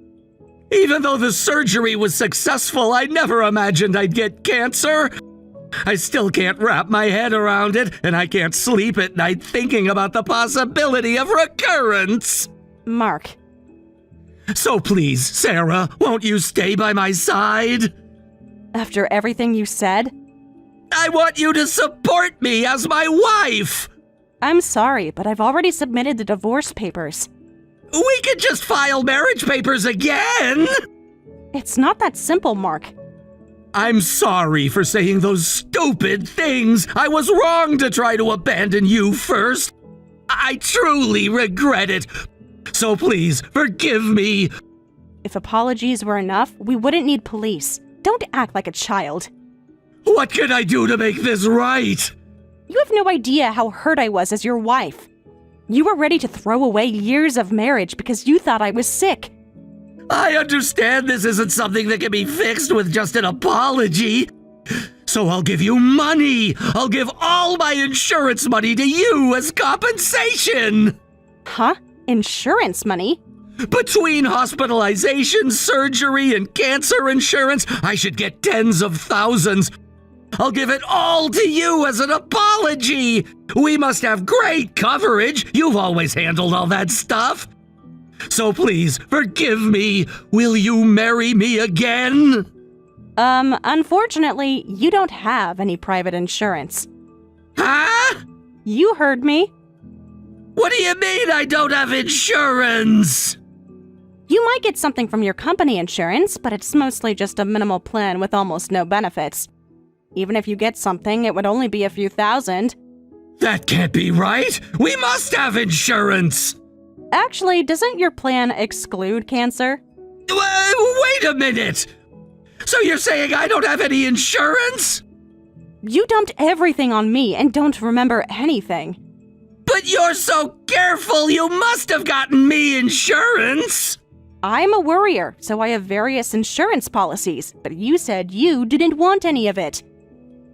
Even though the surgery was successful, I never imagined I'd get cancer. I still can't wrap my head around it, and I can't sleep at night thinking about the possibility of recurrence. Mark. So please, Sarah, won't you stay by my side? After everything you said? I want you to support me as my wife! I'm sorry, but I've already submitted the divorce papers. We could just file marriage papers again! It's not that simple, Mark. I'm sorry for saying those stupid things. I was wrong to try to abandon you first. I truly regret it. So please, forgive me. If apologies were enough, we wouldn't need police. Don't act like a child. What can I do to make this right? You have no idea how hurt I was as your wife. You were ready to throw away years of marriage because you thought I was sick. I understand this isn't something that can be fixed with just an apology. So I'll give you money. I'll give all my insurance money to you as compensation. Huh? Insurance money? Between hospitalization, surgery, and cancer insurance, I should get tens of thousands. I'll give it all to you as an apology. We must have great coverage. You've always handled all that stuff. So please, forgive me. Will you marry me again? Unfortunately, you don't have any private insurance. Huh? You heard me. What do you mean I don't have insurance? You might get something from your company insurance, but it's mostly just a minimal plan with almost no benefits. Even if you get something, it would only be a few thousand. That can't be right. We must have insurance. Actually, doesn't your plan exclude cancer? Wait a minute. So you're saying I don't have any insurance? You dumped everything on me and don't remember anything. But you're so careful, you must have gotten me insurance. I'm a worrier, so I have various insurance policies, but you said you didn't want any of it.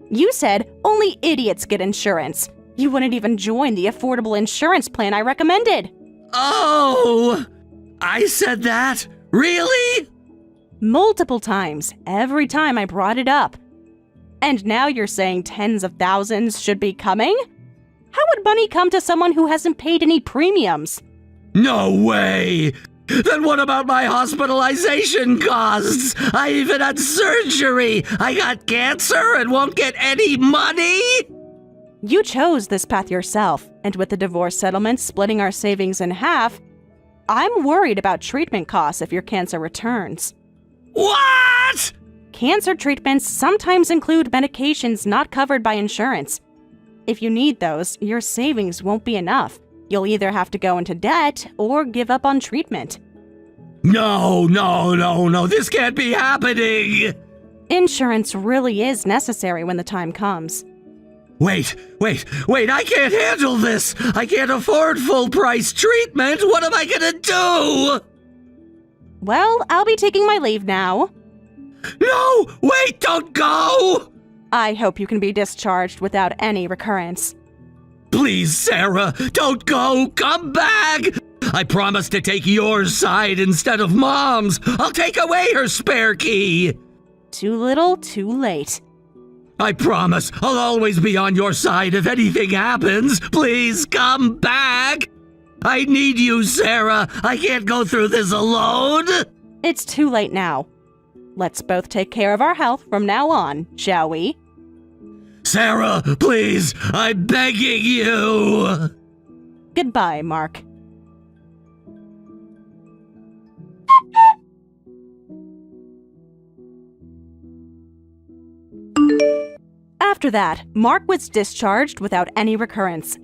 You said only idiots get insurance. You wouldn't even join the affordable insurance plan I recommended. Oh, I said that? Really? Multiple times, every time I brought it up. And now you're saying tens of thousands should be coming? How would money come to someone who hasn't paid any premiums? No way! Then what about my hospitalization costs? I even had surgery! I got cancer and won't get any money? You chose this path yourself, and with the divorce settlement splitting our savings in half, I'm worried about treatment costs if your cancer returns. What? Cancer treatments sometimes include medications not covered by insurance. If you need those, your savings won't be enough. You'll either have to go into debt or give up on treatment. No, this can't be happening! Insurance really is necessary when the time comes. Wait, I can't handle this! I can't afford full-price treatment! What am I gonna do? Well, I'll be taking my leave now. No! Wait, don't go! I hope you can be discharged without any recurrence. Please, Sarah, don't go! Come back! I promise to take your side instead of Mom's! I'll take away her spare key! Too little, too late. I promise I'll always be on your side if anything happens. Please come back! I need you, Sarah! I can't go through this alone! It's too late now. Let's both take care of our health from now on, shall we? Sarah, please! I'm begging you! Goodbye, Mark. After that, Mark was discharged without any recurrence.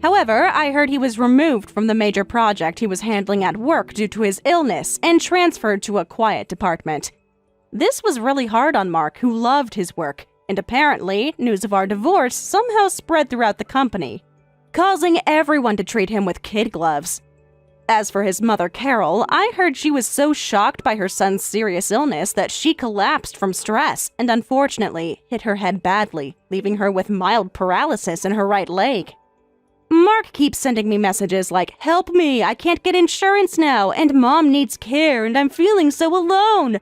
However, I heard he was removed from the major project he was handling at work due to his illness and transferred to a quiet department. This was really hard on Mark, who loved his work, and apparently, news of our divorce somehow spread throughout the company, causing everyone to treat him with kid gloves. As for his mother, Carol, I heard she was so shocked by her son's serious illness that she collapsed from stress and unfortunately hit her head badly, leaving her with mild paralysis in her right leg. Mark keeps sending me messages like, "Help me, I can't get insurance now, and Mom needs care, and I'm feeling so alone."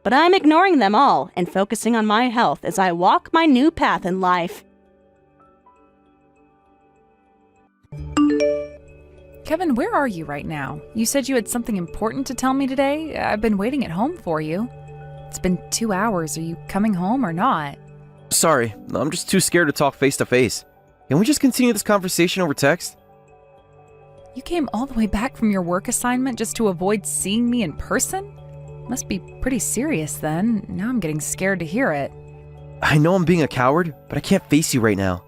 But I'm ignoring them all and focusing on my health as I walk my new path in life. Kevin, where are you right now? You said you had something important to tell me today. I've been waiting at home for you. It's been 2 hours. Are you coming home or not? Sorry, I'm just too scared to talk face to face. Can we just continue this conversation over text? You came all the way back from your work assignment just to avoid seeing me in person? Must be pretty serious then. Now I'm getting scared to hear it. I know I'm being a coward, but I can't face you right now.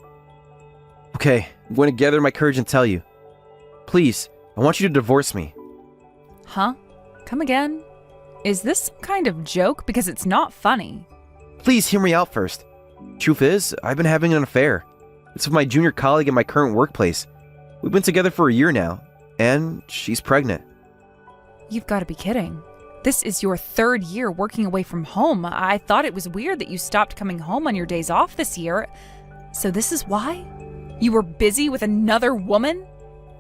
Okay, I'm going to gather my courage and tell you. Please, I want you to divorce me. Huh? Come again? Is this some kind of joke? Because it's not funny. Please hear me out first. Truth is, I've been having an affair. It's with my junior colleague at my current workplace. We've been together for a year now, and she's pregnant. You've got to be kidding. This is your 3rd year working away from home. I thought it was weird that you stopped coming home on your days off this year. So this is why? You were busy with another woman?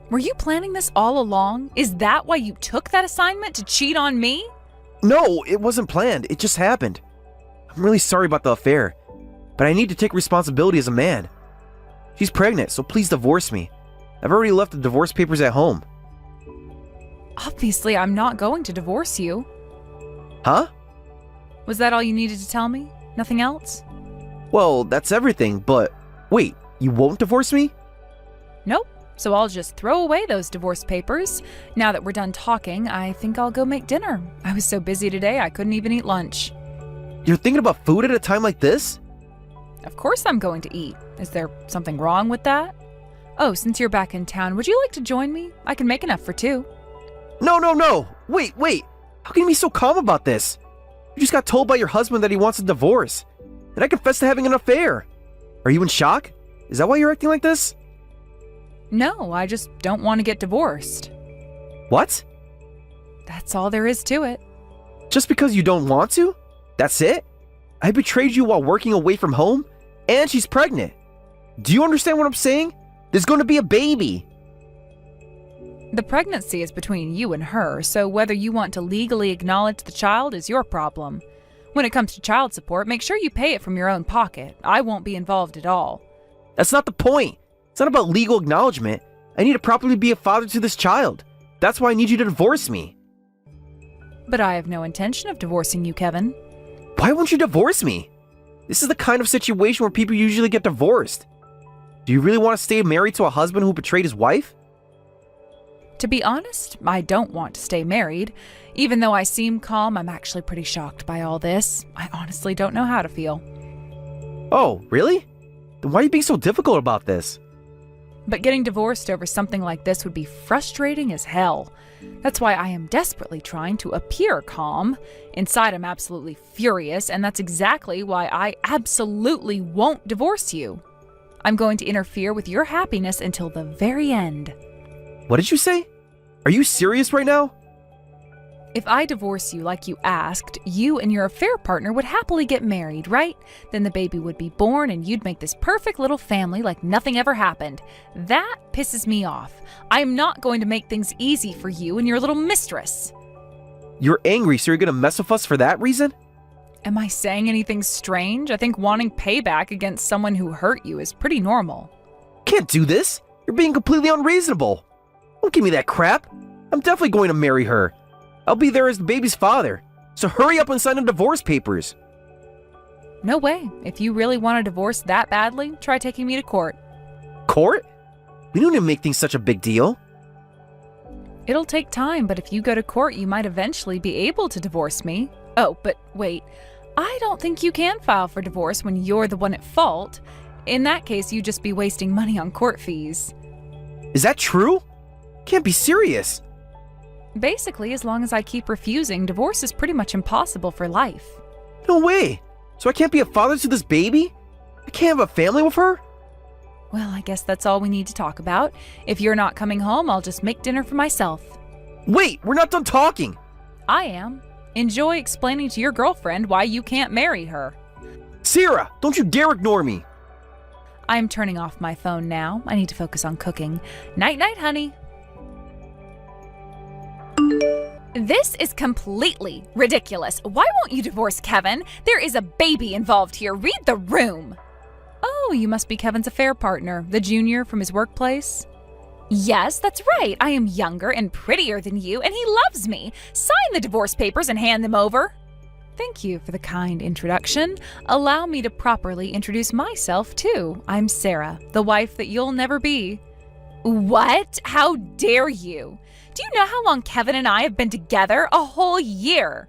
Were you planning this all along? Is that why you took that assignment to cheat on me? No, it wasn't planned. It just happened. I'm really sorry about the affair, but I need to take responsibility as a man. She's pregnant, so please divorce me. I've already left the divorce papers at home. Obviously, I'm not going to divorce you. Huh? Was that all you needed to tell me? Nothing else? Well, that's everything, but wait, you won't divorce me? Nope. So I'll just throw away those divorce papers. Now that we're done talking, I think I'll go make dinner. I was so busy today, I couldn't even eat lunch. You're thinking about food at a time like this? Of course I'm going to eat. Is there something wrong with that? Oh, since you're back in town, would you like to join me? I can make enough for 2. No. Wait. How can you be so calm about this? You just got told by your husband that he wants a divorce. And I confessed to having an affair. Are you in shock? Is that why you're acting like this? No, I just don't want to get divorced. What? That's all there is to it. Just because you don't want to? That's it? I betrayed you while working away from home, and she's pregnant. Do you understand what I'm saying? There's going to be a baby. The pregnancy is between you and her, so whether you want to legally acknowledge the child is your problem. When it comes to child support, make sure you pay it from your own pocket. I won't be involved at all. That's not the point. It's not about legal acknowledgement. I need to properly be a father to this child. That's why I need you to divorce me. But I have no intention of divorcing you, Kevin. Why won't you divorce me? This is the kind of situation where people usually get divorced. Do you really want to stay married to a husband who betrayed his wife? To be honest, I don't want to stay married. Even though I seem calm, I'm actually pretty shocked by all this. I honestly don't know how to feel. Oh, really? Then why are you being so difficult about this? But getting divorced over something like this would be frustrating as hell. That's why I am desperately trying to appear calm. Inside, I'm absolutely furious, and that's exactly why I absolutely won't divorce you. I'm going to interfere with your happiness until the very end. What did you say? Are you serious right now? If I divorce you like you asked, you and your affair partner would happily get married, right? Then the baby would be born and you'd make this perfect little family like nothing ever happened. That pisses me off. I'm not going to make things easy for you and your little mistress. You're angry, so you're gonna mess with us for that reason? Am I saying anything strange? I think wanting payback against someone who hurt you is pretty normal. Can't do this. You're being completely unreasonable. Don't give me that crap. I'm definitely going to marry her. I'll be there as the baby's father. So hurry up and sign the divorce papers. No way. If you really want a divorce that badly, try taking me to court. Court? We don't need to make things such a big deal. It'll take time, but if you go to court, you might eventually be able to divorce me. Oh, but wait. I don't think you can file for divorce when you're the one at fault. In that case, you'd just be wasting money on court fees. Is that true? Can't be serious. Basically, as long as I keep refusing, divorce is pretty much impossible for life. No way. So I can't be a father to this baby? I can't have a family with her? Well, I guess that's all we need to talk about. If you're not coming home, I'll just make dinner for myself. Wait, we're not done talking. I am. Enjoy explaining to your girlfriend why you can't marry her. Sarah, don't you dare ignore me. I'm turning off my phone now. I need to focus on cooking. Night-night, honey. This is completely ridiculous. Why won't you divorce Kevin? There is a baby involved here. Read the room. Oh, you must be Kevin's affair partner, the junior from his workplace? Yes, that's right. I am younger and prettier than you, and he loves me. Sign the divorce papers and hand them over. Thank you for the kind introduction. Allow me to properly introduce myself, too. I'm Sarah, the wife that you'll never be. What? How dare you? Do you know how long Kevin and I have been together? A whole year.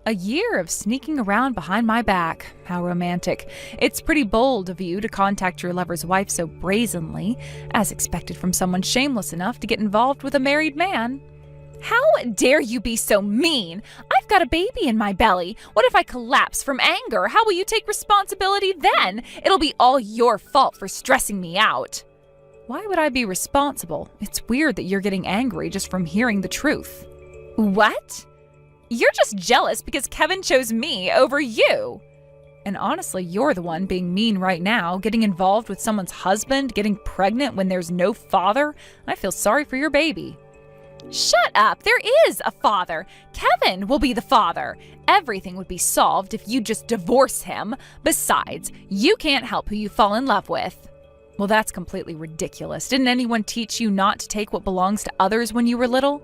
A year of sneaking around behind my back. How romantic. It's pretty bold of you to contact your lover's wife so brazenly, as expected from someone shameless enough to get involved with a married man. How dare you be so mean? I've got a baby in my belly. What if I collapse from anger? How will you take responsibility then? It'll be all your fault for stressing me out. Why would I be responsible? It's weird that you're getting angry just from hearing the truth. What? You're just jealous because Kevin chose me over you. And honestly, you're the one being mean right now, getting involved with someone's husband, getting pregnant when there's no father. I feel sorry for your baby. Shut up. There is a father. Kevin will be the father. Everything would be solved if you just divorce him. Besides, you can't help who you fall in love with. Well, that's completely ridiculous. Didn't anyone teach you not to take what belongs to others when you were little?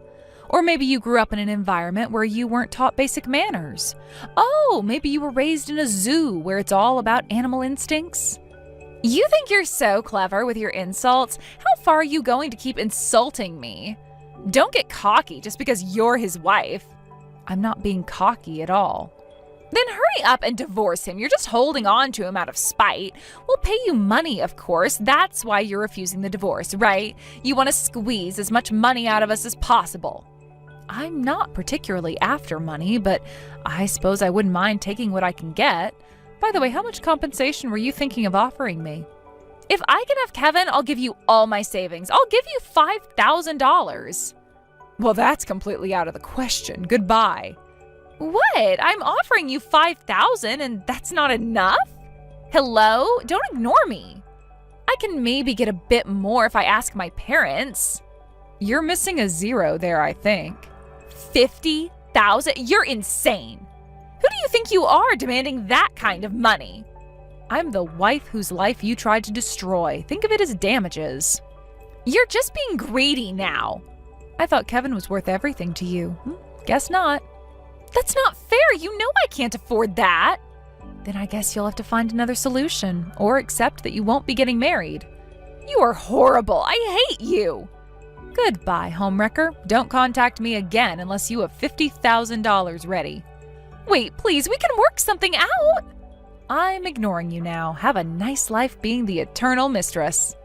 Or maybe you grew up in an environment where you weren't taught basic manners. Oh, maybe you were raised in a zoo where it's all about animal instincts. You think you're so clever with your insults? How far are you going to keep insulting me? Don't get cocky just because you're his wife. I'm not being cocky at all. Then hurry up and divorce him. You're just holding on to him out of spite. We'll pay you money, of course. That's why you're refusing the divorce, right? You want to squeeze as much money out of us as possible. I'm not particularly after money, but I suppose I wouldn't mind taking what I can get. By the way, how much compensation were you thinking of offering me? If I can have Kevin, I'll give you all my savings. I'll give you $5,000. Well, that's completely out of the question. Goodbye. What? I'm offering you $5,000 and that's not enough? Hello? Don't ignore me. I can maybe get a bit more if I ask my parents. You're missing a zero there, I think. 50,000? You're insane. Who do you think you are demanding that kind of money? I'm the wife whose life you tried to destroy. Think of it as damages. You're just being greedy now. I thought Kevin was worth everything to you. Guess not. That's not fair. You know I can't afford that. Then I guess you'll have to find another solution or accept that you won't be getting married. You are horrible. I hate you. Goodbye, homewrecker. Don't contact me again unless you have $50,000 ready. Wait, please, we can work something out. I'm ignoring you now. Have a nice life being the eternal mistress.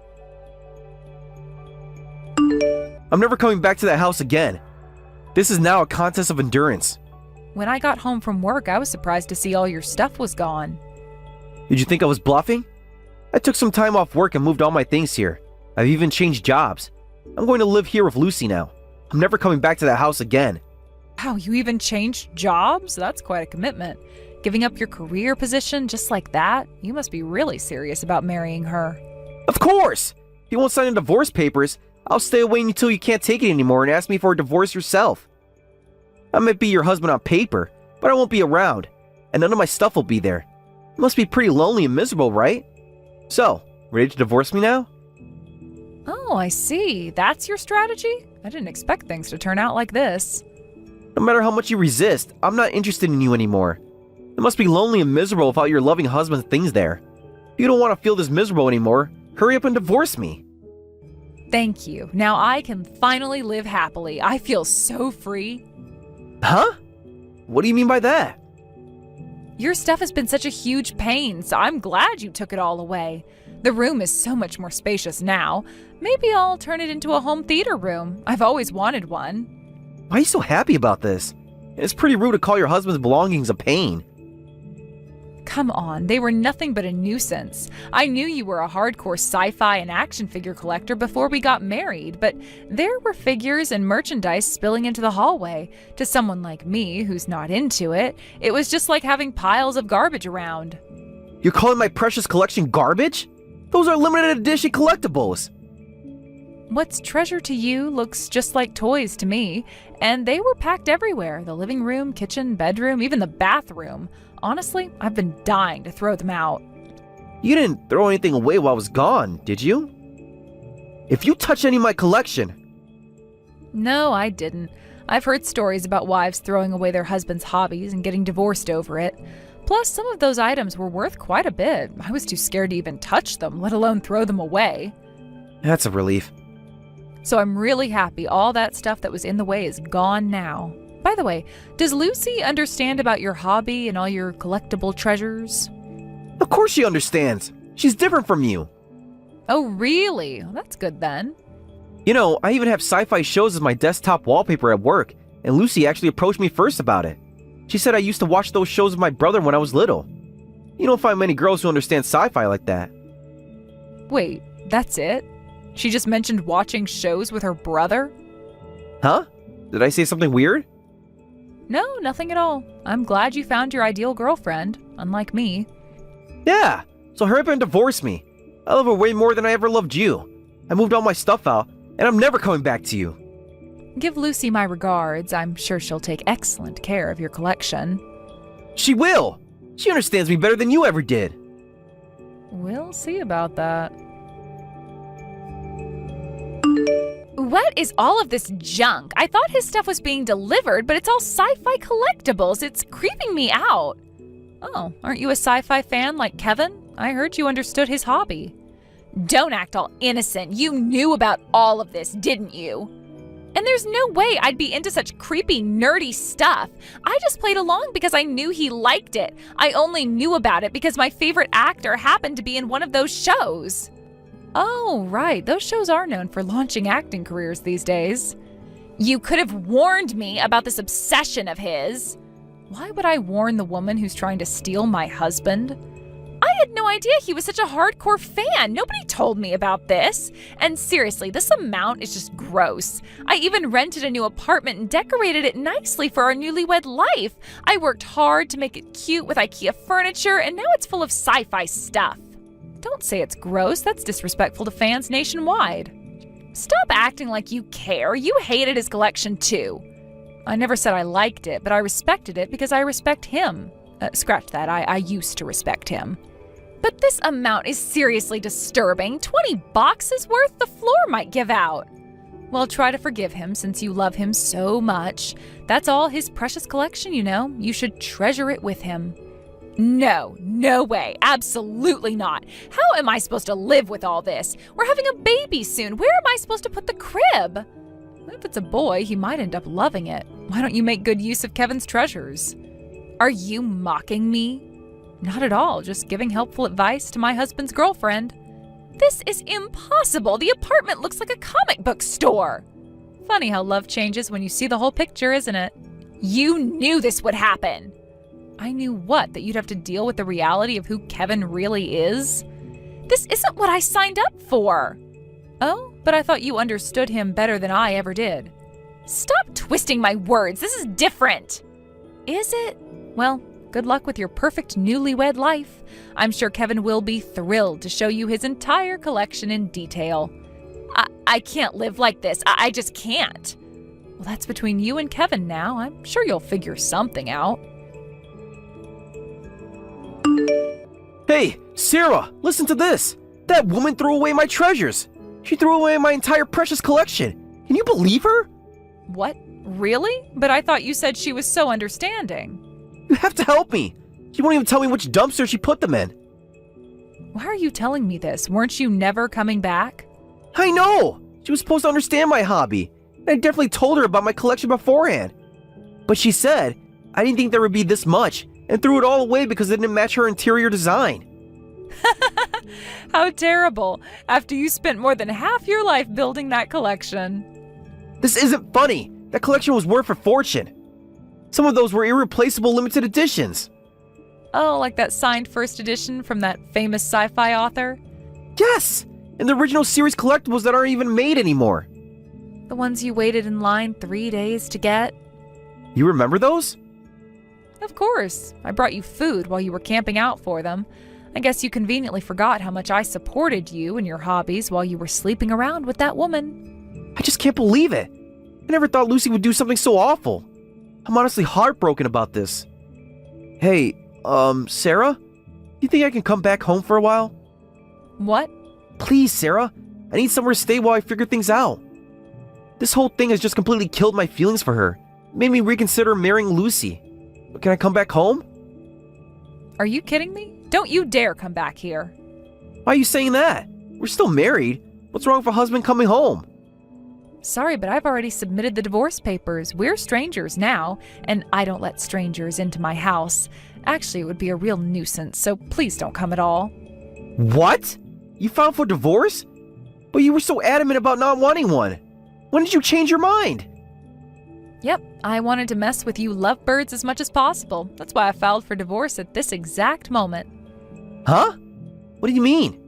I'm never coming back to that house again. This is now a contest of endurance. When I got home from work, I was surprised to see all your stuff was gone. Did you think I was bluffing? I took some time off work and moved all my things here. I've even changed jobs. I'm going to live here with Lucy now. I'm never coming back to that house again. Wow, you even changed jobs? That's quite a commitment. Giving up your career position just like that? You must be really serious about marrying her. Of course! If you won't sign the divorce papers, I'll stay away until you can't take it anymore and ask me for a divorce yourself. I might be your husband on paper, but I won't be around, and none of my stuff will be there. It must be pretty lonely and miserable, right? So, ready to divorce me now? Oh, I see. That's your strategy? I didn't expect things to turn out like this. No matter how much you resist, I'm not interested in you anymore. It must be lonely and miserable without your loving husband's things there. If you don't want to feel this miserable anymore, hurry up and divorce me. Thank you. Now I can finally live happily. I feel so free. Huh? What do you mean by that? Your stuff has been such a huge pain, so I'm glad you took it all away. The room is so much more spacious now. Maybe I'll turn it into a home theater room. I've always wanted one. Why are you so happy about this? It's pretty rude to call your husband's belongings a pain. Come on, they were nothing but a nuisance. I knew you were a hardcore sci-fi and action figure collector before we got married, but there were figures and merchandise spilling into the hallway. To someone like me, who's not into it, it was just like having piles of garbage around. You're calling my precious collection garbage? Those are limited edition collectibles. What's treasure to you looks just like toys to me, and they were packed everywhere. The living room, kitchen, bedroom, even the bathroom. Honestly, I've been dying to throw them out. You didn't throw anything away while I was gone, did you? If you touch any of my collection... No, I didn't. I've heard stories about wives throwing away their husband's hobbies and getting divorced over it. Plus, some of those items were worth quite a bit. I was too scared to even touch them, let alone throw them away. That's a relief. So I'm really happy all that stuff that was in the way is gone now. By the way, does Lucy understand about your hobby and all your collectible treasures? Of course she understands. She's different from you. Oh, really? Well, that's good then. You know, I even have sci-fi shows as my desktop wallpaper at work, and Lucy actually approached me first about it. She said I used to watch those shows with my brother when I was little. You don't find many girls who understand sci-fi like that. Wait, that's it? She just mentioned watching shows with her brother? Huh? Did I say something weird? No, nothing at all. I'm glad you found your ideal girlfriend, unlike me. Yeah, so hurry up and divorce me. I love her way more than I ever loved you. I moved all my stuff out, and I'm never coming back to you. Give Lucy my regards. I'm sure she'll take excellent care of your collection. She will! She understands me better than you ever did. We'll see about that. What is all of this junk? I thought his stuff was being delivered, but it's all sci-fi collectibles. It's creeping me out. Oh, aren't you a sci-fi fan like Kevin? I heard you understood his hobby. Don't act all innocent. You knew about all of this, didn't you? And there's no way I'd be into such creepy, nerdy stuff. I just played along because I knew he liked it. I only knew about it because my favorite actor happened to be in one of those shows. Oh, right. Those shows are known for launching acting careers these days. You could have warned me about this obsession of his. Why would I warn the woman who's trying to steal my husband? I had no idea he was such a hardcore fan. Nobody told me about this. And seriously, this amount is just gross. I even rented a new apartment and decorated it nicely for our newlywed life. I worked hard to make it cute with IKEA furniture, and now it's full of sci-fi stuff. Don't say it's gross. That's disrespectful to fans nationwide. Stop acting like you care. You hated his collection too. I never said I liked it, but I respected it because I respect him. Scratch that. I used to respect him. But this amount is seriously disturbing. 20 boxes worth? The floor might give out. Well, try to forgive him since you love him so much. That's all his precious collection, you know. You should treasure it with him. No way. Absolutely not. How am I supposed to live with all this? We're having a baby soon. Where am I supposed to put the crib? If it's a boy, he might end up loving it. Why don't you make good use of Kevin's treasures? Are you mocking me? Not at all, just giving helpful advice to my husband's girlfriend. This is impossible. The apartment looks like a comic book store. Funny how love changes when you see the whole picture, isn't it? You knew this would happen. I knew what? That you'd have to deal with the reality of who Kevin really is? This isn't what I signed up for. Oh, but I thought you understood him better than I ever did. Stop twisting my words. This is different. Is it? Well, good luck with your perfect newlywed life. I'm sure Kevin will be thrilled to show you his entire collection in detail. I can't live like this. I just can't. Well, that's between you and Kevin now. I'm sure you'll figure something out. Hey, Sarah, listen to this. That woman threw away my treasures. She threw away my entire precious collection. Can you believe her? What? Really? But I thought you said she was so understanding. You have to help me. She won't even tell me which dumpster she put them in. Why are you telling me this? Weren't you never coming back? I know. She was supposed to understand my hobby. And I definitely told her about my collection beforehand. But she said, I didn't think there would be this much, and threw it all away because it didn't match her interior design. How terrible, after you spent more than half your life building that collection. This isn't funny. That collection was worth a fortune. Some of those were irreplaceable limited editions. Oh, like that signed first edition from that famous sci-fi author? Yes! And the original series collectibles that aren't even made anymore. The ones you waited in line 3 days to get? You remember those? Of course. I brought you food while you were camping out for them. I guess you conveniently forgot how much I supported you and your hobbies while you were sleeping around with that woman. I just can't believe it. I never thought Lucy would do something so awful. I'm honestly heartbroken about this. Hey, Sarah? You think I can come back home for a while? What? Please, Sarah. I need somewhere to stay while I figure things out. This whole thing has just completely killed my feelings for her. It made me reconsider marrying Lucy. Can I come back home? Are you kidding me? Don't you dare come back here. Why are you saying that? We're still married. What's wrong with a husband coming home? Sorry, but I've already submitted the divorce papers. We're strangers now, and I don't let strangers into my house. Actually, it would be a real nuisance, so please don't come at all. What? You filed for divorce? But you were so adamant about not wanting one. When did you change your mind? Yep, I wanted to mess with you lovebirds as much as possible. That's why I filed for divorce at this exact moment. Huh? What do you mean?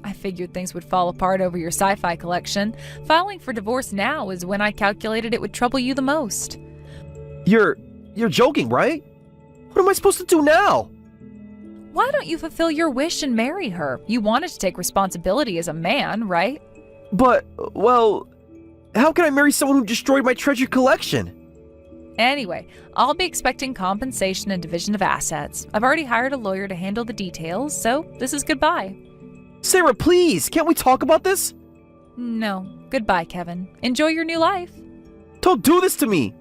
I figured things would fall apart over your sci-fi collection. Filing for divorce now is when I calculated it would trouble you the most. You're joking, right? What am I supposed to do now? Why don't you fulfill your wish and marry her? You wanted to take responsibility as a man, right? But, well, how can I marry someone who destroyed my treasured collection? Anyway, I'll be expecting compensation and division of assets. I've already hired a lawyer to handle the details, so this is goodbye. Sarah, please, can't we talk about this? No, goodbye, Kevin. Enjoy your new life. Don't do this to me!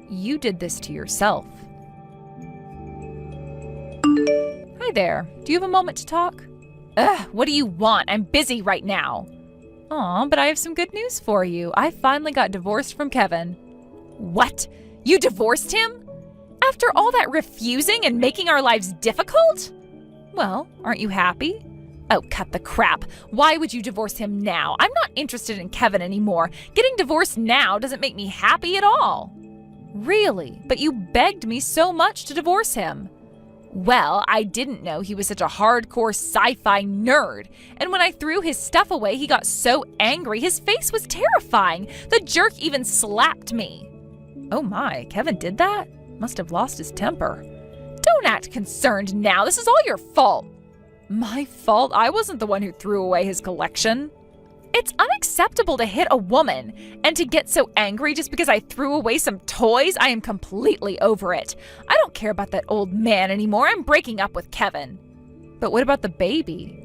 You did this to yourself. Hi there. Do you have a moment to talk? Ugh, what do you want? I'm busy right now. Aw, but I have some good news for you. I finally got divorced from Kevin. What? You divorced him? After all that refusing and making our lives difficult? Well, aren't you happy? Oh, cut the crap. Why would you divorce him now? I'm not interested in Kevin anymore. Getting divorced now doesn't make me happy at all. Really? But you begged me so much to divorce him. Well, I didn't know he was such a hardcore sci-fi nerd. And when I threw his stuff away, he got so angry. His face was terrifying. The jerk even slapped me. Oh my, Kevin did that? Must have lost his temper. Don't act concerned now. This is all your fault. My fault? I wasn't the one who threw away his collection. It's unacceptable to hit a woman, and to get so angry just because I threw away some toys. I am completely over it. I don't care about that old man anymore. I'm breaking up with Kevin. But what about the baby?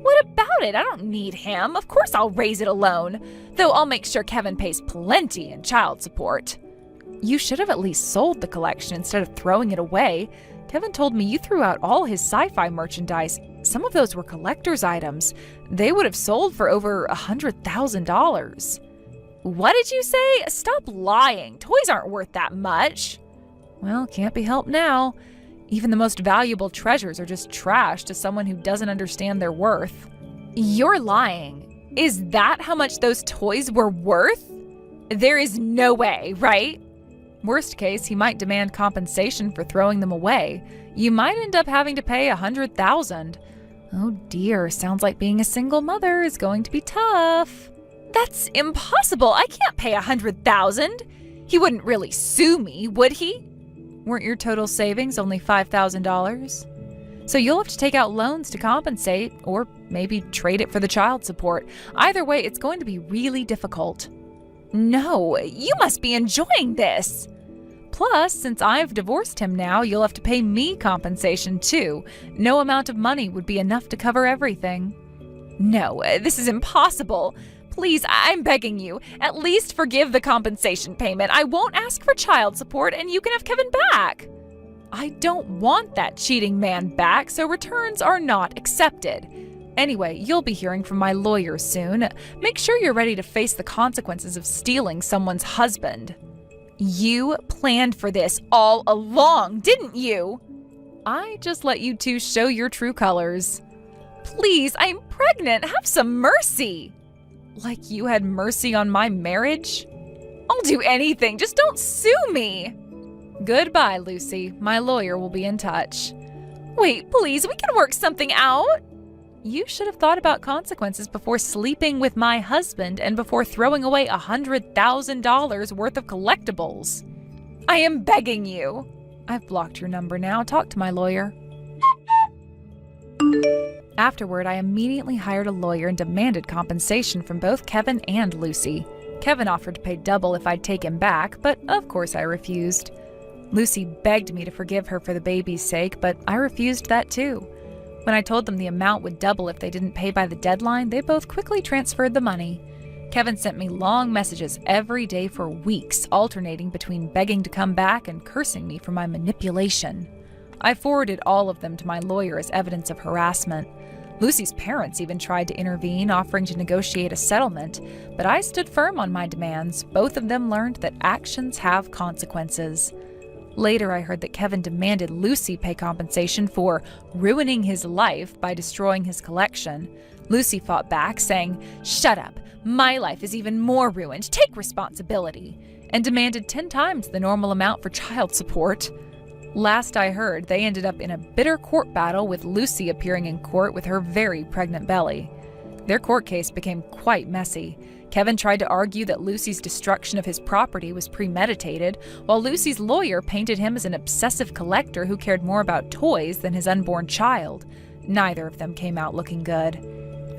What about it? I don't need him. Of course I'll raise it alone, though I'll make sure Kevin pays plenty in child support. You should have at least sold the collection instead of throwing it away. Kevin told me you threw out all his sci-fi merchandise. Some of those were collector's items. They would have sold for over $100,000. What did you say? Stop lying. Toys aren't worth that much. Well, can't be helped now. Even the most valuable treasures are just trash to someone who doesn't understand their worth. You're lying. Is that how much those toys were worth? There is no way, right? Worst case, he might demand compensation for throwing them away. You might end up having to pay $100,000. Oh dear, sounds like being a single mother is going to be tough. That's impossible. I can't pay $100,000. He wouldn't really sue me, would he? Weren't your total savings only $5,000? So you'll have to take out loans to compensate, or maybe trade it for the child support. Either way, it's going to be really difficult. No, you must be enjoying this. Plus, since I've divorced him now, you'll have to pay me compensation too. No amount of money would be enough to cover everything. No, this is impossible. Please, I'm begging you, at least forgive the compensation payment. I won't ask for child support, and you can have Kevin back. I don't want that cheating man back, so returns are not accepted. Anyway, you'll be hearing from my lawyer soon. Make sure you're ready to face the consequences of stealing someone's husband. You planned for this all along, didn't you? I just let you two show your true colors. Please, I'm pregnant. Have some mercy. Like you had mercy on my marriage? I'll do anything. Just don't sue me. Goodbye, Lucy. My lawyer will be in touch. Wait, please, we can work something out. You should have thought about consequences before sleeping with my husband and before throwing away $100,000 worth of collectibles. I am begging you. I've blocked your number now. Talk to my lawyer. Afterward, I immediately hired a lawyer and demanded compensation from both Kevin and Lucy. Kevin offered to pay double if I'd take him back, but of course I refused. Lucy begged me to forgive her for the baby's sake, but I refused that too. When I told them the amount would double if they didn't pay by the deadline, they both quickly transferred the money. Kevin sent me long messages every day for weeks, alternating between begging to come back and cursing me for my manipulation. I forwarded all of them to my lawyer as evidence of harassment. Lucy's parents even tried to intervene, offering to negotiate a settlement, but I stood firm on my demands. Both of them learned that actions have consequences. Later, I heard that Kevin demanded Lucy pay compensation for ruining his life by destroying his collection. Lucy fought back, saying, "Shut up, my life is even more ruined, take responsibility," and demanded 10 times the normal amount for child support. Last I heard, they ended up in a bitter court battle with Lucy appearing in court with her very pregnant belly. Their court case became quite messy. Kevin tried to argue that Lucy's destruction of his property was premeditated, while Lucy's lawyer painted him as an obsessive collector who cared more about toys than his unborn child. Neither of them came out looking good.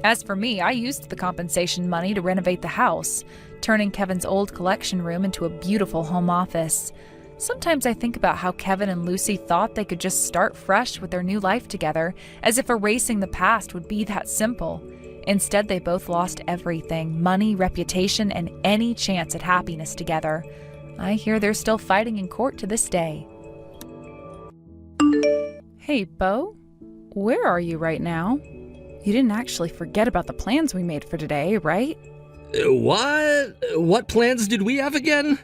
As for me, I used the compensation money to renovate the house, turning Kevin's old collection room into a beautiful home office. Sometimes I think about how Kevin and Lucy thought they could just start fresh with their new life together, as if erasing the past would be that simple. Instead, they both lost everything: money, reputation, and any chance at happiness together. I hear they're still fighting in court to this day. Hey, Bo, where are you right now? You didn't actually forget about the plans we made for today, right? What? What plans did we have again?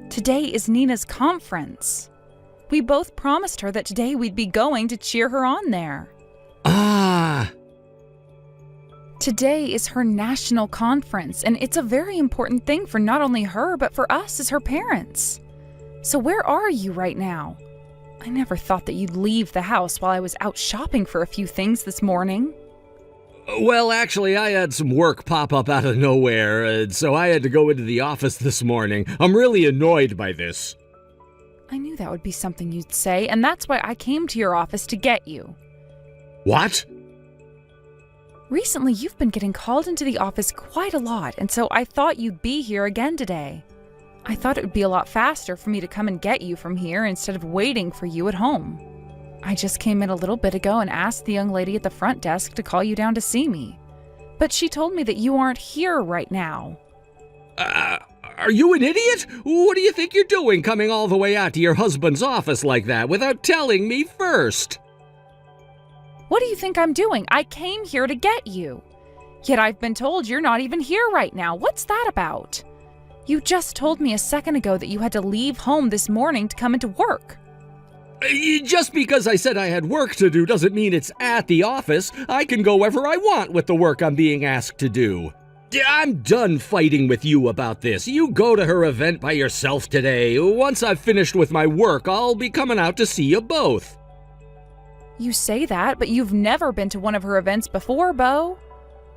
Today is Nina's conference. We both promised her that today we'd be going to cheer her on there. Ah. Today is her national conference, and it's a very important thing for not only her, but for us as her parents. So where are you right now? I never thought that you'd leave the house while I was out shopping for a few things this morning. Well, actually, I had some work pop up out of nowhere, so I had to go into the office this morning. I'm really annoyed by this. I knew that would be something you'd say, and that's why I came to your office to get you. What? Recently, you've been getting called into the office quite a lot, and so I thought you'd be here again today. I thought it would be a lot faster for me to come and get you from here instead of waiting for you at home. I just came in a little bit ago and asked the young lady at the front desk to call you down to see me. But she told me that you aren't here right now. Are you an idiot? What do you think you're doing coming all the way out to your husband's office like that without telling me first? What do you think I'm doing? I came here to get you. Yet I've been told you're not even here right now. What's that about? You just told me a second ago that you had to leave home this morning to come into work. Just because I said I had work to do doesn't mean it's at the office. I can go wherever I want with the work I'm being asked to do. I'm done fighting with you about this. You go to her event by yourself today. Once I've finished with my work, I'll be coming out to see you both. You say that, but you've never been to one of her events before, Bo.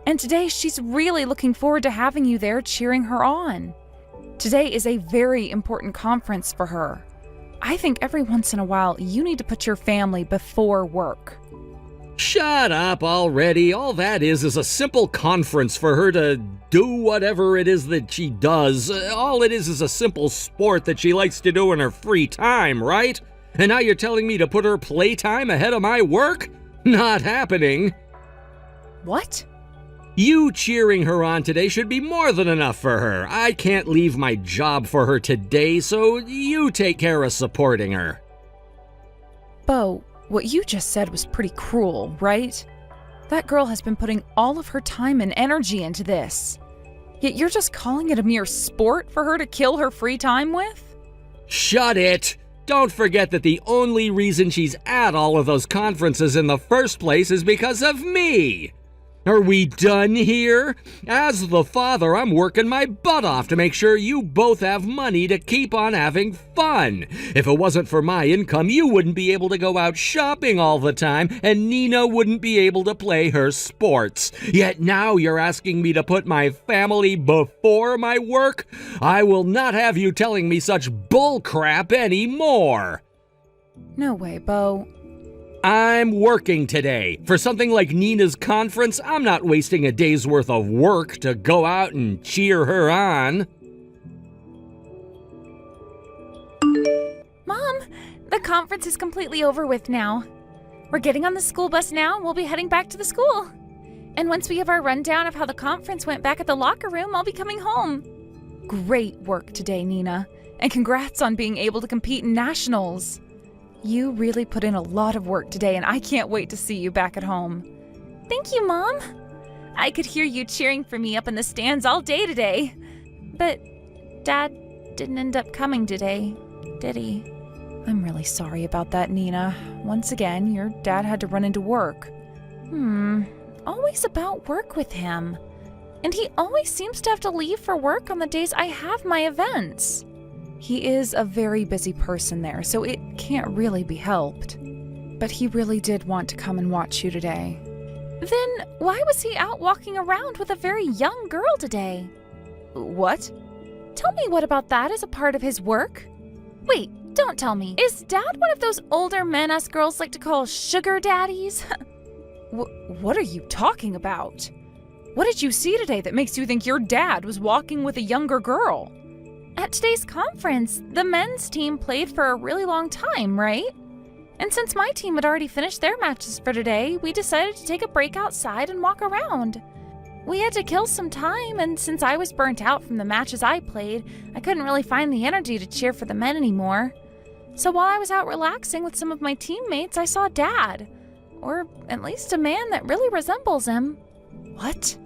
And today she's really looking forward to having you there cheering her on. Today is a very important conference for her. I think every once in a while you need to put your family before work. Shut up already. All that is a simple conference for her to do whatever it is that she does. All it is a simple sport that she likes to do in her free time, right? And now you're telling me to put her playtime ahead of my work? Not happening. What? You cheering her on today should be more than enough for her. I can't leave my job for her today, so you take care of supporting her. Bo, what you just said was pretty cruel, right? That girl has been putting all of her time and energy into this. Yet you're just calling it a mere sport for her to kill her free time with? Shut it! Don't forget that the only reason she's at all of those conferences in the first place is because of me. Are we done here? As the father, I'm working my butt off to make sure you both have money to keep on having fun. If it wasn't for my income, you wouldn't be able to go out shopping all the time, and Nina wouldn't be able to play her sports. Yet now you're asking me to put my family before my work? I will not have you telling me such bull crap anymore. No way, Bo. I'm working today. For something like Nina's conference, I'm not wasting a day's worth of work to go out and cheer her on. Mom, the conference is completely over with now. We're getting on the school bus now and we'll be heading back to the school. And once we have our rundown of how the conference went back at the locker room, I'll be coming home. Great work today, Nina. And congrats on being able to compete in nationals. You really put in a lot of work today, and I can't wait to see you back at home. Thank you, Mom. I could hear you cheering for me up in the stands all day today. But Dad didn't end up coming today, did he? I'm really sorry about that, Nina. Once again, your dad had to run into work. Always about work with him. And he always seems to have to leave for work on the days I have my events. He is a very busy person there, so it can't really be helped. But he really did want to come and watch you today. Then why was he out walking around with a very young girl today? What? Tell me what about that is a part of his work? Wait, don't tell me. Is Dad one of those older men us girls like to call sugar daddies? What are you talking about? What did you see today that makes you think your dad was walking with a younger girl? At today's conference, the men's team played for a really long time, right? And since my team had already finished their matches for today, we decided to take a break outside and walk around. We had to kill some time, and since I was burnt out from the matches I played, I couldn't really find the energy to cheer for the men anymore. So while I was out relaxing with some of my teammates, I saw Dad. Or at least a man that really resembles him. What?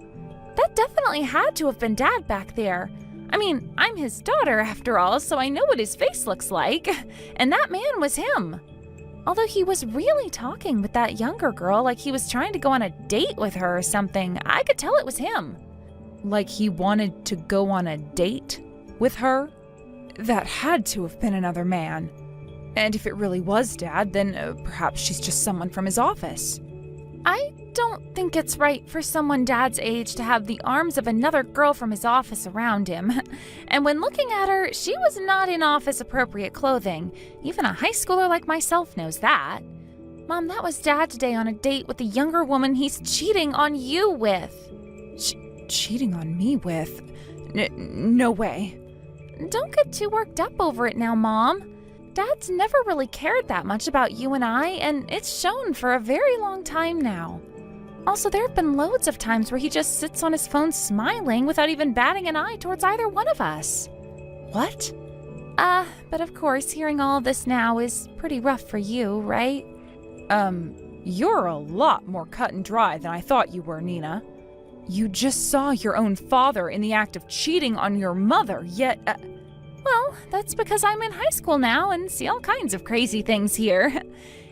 That definitely had to have been Dad back there. I mean, I'm his daughter after all, so I know what his face looks like. And that man was him. Although he was really talking with that younger girl like he was trying to go on a date with her or something, I could tell it was him. Like he wanted to go on a date with her? That had to have been another man. And if it really was Dad, then perhaps she's just someone from his office. I don't think it's right for someone Dad's age to have the arms of another girl from his office around him. And when looking at her, she was not in office-appropriate clothing. Even a high schooler like myself knows that. Mom, that was Dad today on a date with the younger woman he's cheating on you with. Cheating on me with? No way. Don't get too worked up over it now, Mom. Dad's never really cared that much about you and I, and it's shown for a very long time now. Also, there have been loads of times where he just sits on his phone smiling without even batting an eye towards either one of us. What? But of course, hearing all of this now is pretty rough for you, right? You're a lot more cut and dry than I thought you were, Nina. You just saw your own father in the act of cheating on your mother, yet, Well, that's because I'm in high school now and see all kinds of crazy things here.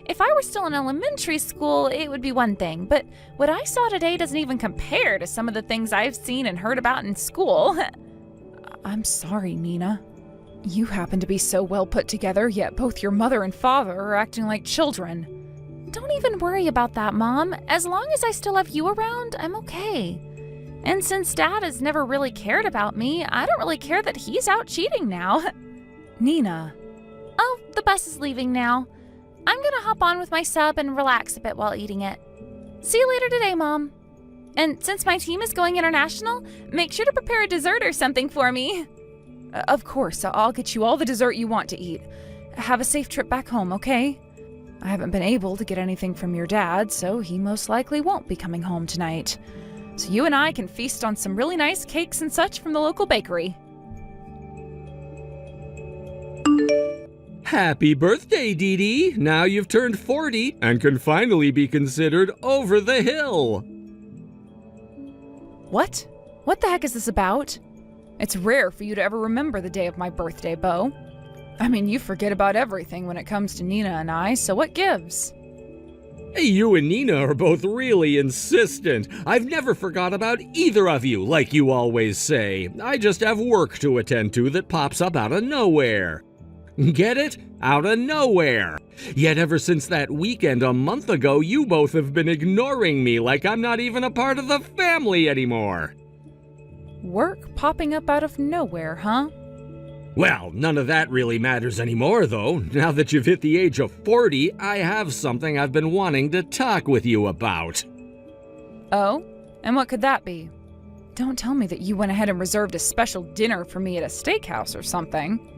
If I were still in elementary school, it would be one thing, but what I saw today doesn't even compare to some of the things I've seen and heard about in school. I'm sorry, Nina. You happen to be so well put together, yet both your mother and father are acting like children. Don't even worry about that, Mom. As long as I still have you around, I'm okay. And since Dad has never really cared about me, I don't really care that he's out cheating now. Nina. Oh, the bus is leaving now. I'm gonna hop on with my sub and relax a bit while eating it. See you later today, Mom. And since my team is going international, make sure to prepare a dessert or something for me. Of course, I'll get you all the dessert you want to eat. Have a safe trip back home, okay? I haven't been able to get anything from your dad, so he most likely won't be coming home tonight. So you and I can feast on some really nice cakes and such from the local bakery. Happy birthday, Dee Dee! Now you've turned 40 and can finally be considered over the hill. What? What the heck is this about? It's rare for you to ever remember the day of my birthday, Bo. I mean, you forget about everything when it comes to Nina and I, so what gives? Hey, you and Nina are both really insistent. I've never forgot about either of you, like you always say. I just have work to attend to that pops up out of nowhere. Get it? Out of nowhere. Yet ever since that weekend a month ago, you both have been ignoring me like I'm not even a part of the family anymore. Work popping up out of nowhere, huh? Well, none of that really matters anymore, though. Now that you've hit the age of 40, I have something I've been wanting to talk with you about. Oh? And what could that be? Don't tell me that you went ahead and reserved a special dinner for me at a steakhouse or something.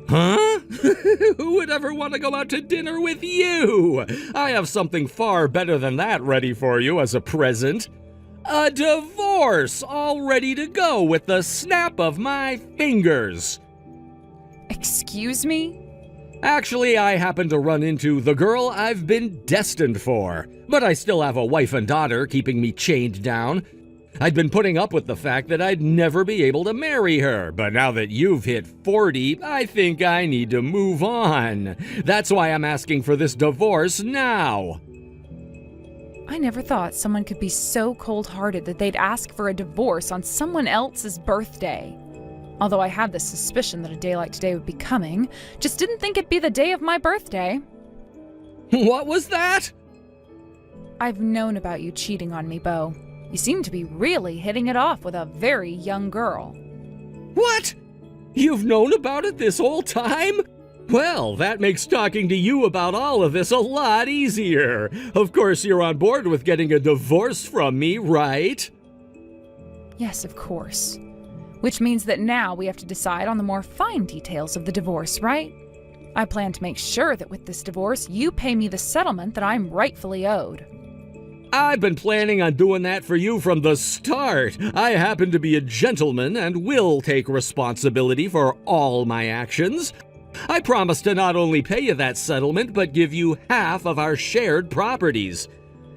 Huh? Who would ever want to go out to dinner with you? I have something far better than that ready for you as a present. A divorce, all ready to go with the snap of my fingers. Excuse me? Actually, I happened to run into the girl I've been destined for, but I still have a wife and daughter keeping me chained down. I'd been putting up with the fact that I'd never be able to marry her, but now that you've hit 40, I think I need to move on. That's why I'm asking for this divorce now. I never thought someone could be so cold-hearted that they'd ask for a divorce on someone else's birthday. Although I had this suspicion that a day like today would be coming, just didn't think it'd be the day of my birthday. What was that? I've known about you cheating on me, Bo. You seem to be really hitting it off with a very young girl. What? You've known about it this whole time? Well, that makes talking to you about all of this a lot easier. Of course, you're on board with getting a divorce from me, right? Yes, of course. Which means that now we have to decide on the more fine details of the divorce, right? I plan to make sure that with this divorce, you pay me the settlement that I'm rightfully owed. I've been planning on doing that for you from the start. I happen to be a gentleman and will take responsibility for all my actions. I promise to not only pay you that settlement, but give you half of our shared properties.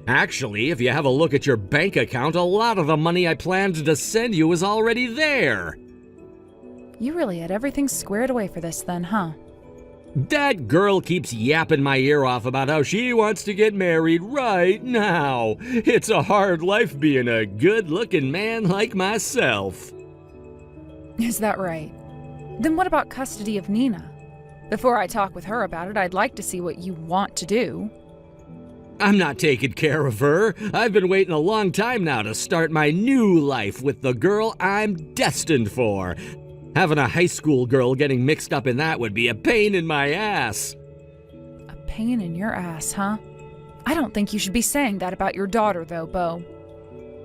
Actually, if you have a look at your bank account, a lot of the money I planned to send you is already there. You really had everything squared away for this then, huh? That girl keeps yapping my ear off about how she wants to get married right now. It's a hard life being a good-looking man like myself. Is that right? Then what about custody of Nina? Before I talk with her about it, I'd like to see what you want to do. I'm not taking care of her. I've been waiting a long time now to start my new life with the girl I'm destined for. Having a high school girl getting mixed up in that would be a pain in my ass. A pain in your ass, huh? I don't think you should be saying that about your daughter, though, Bo.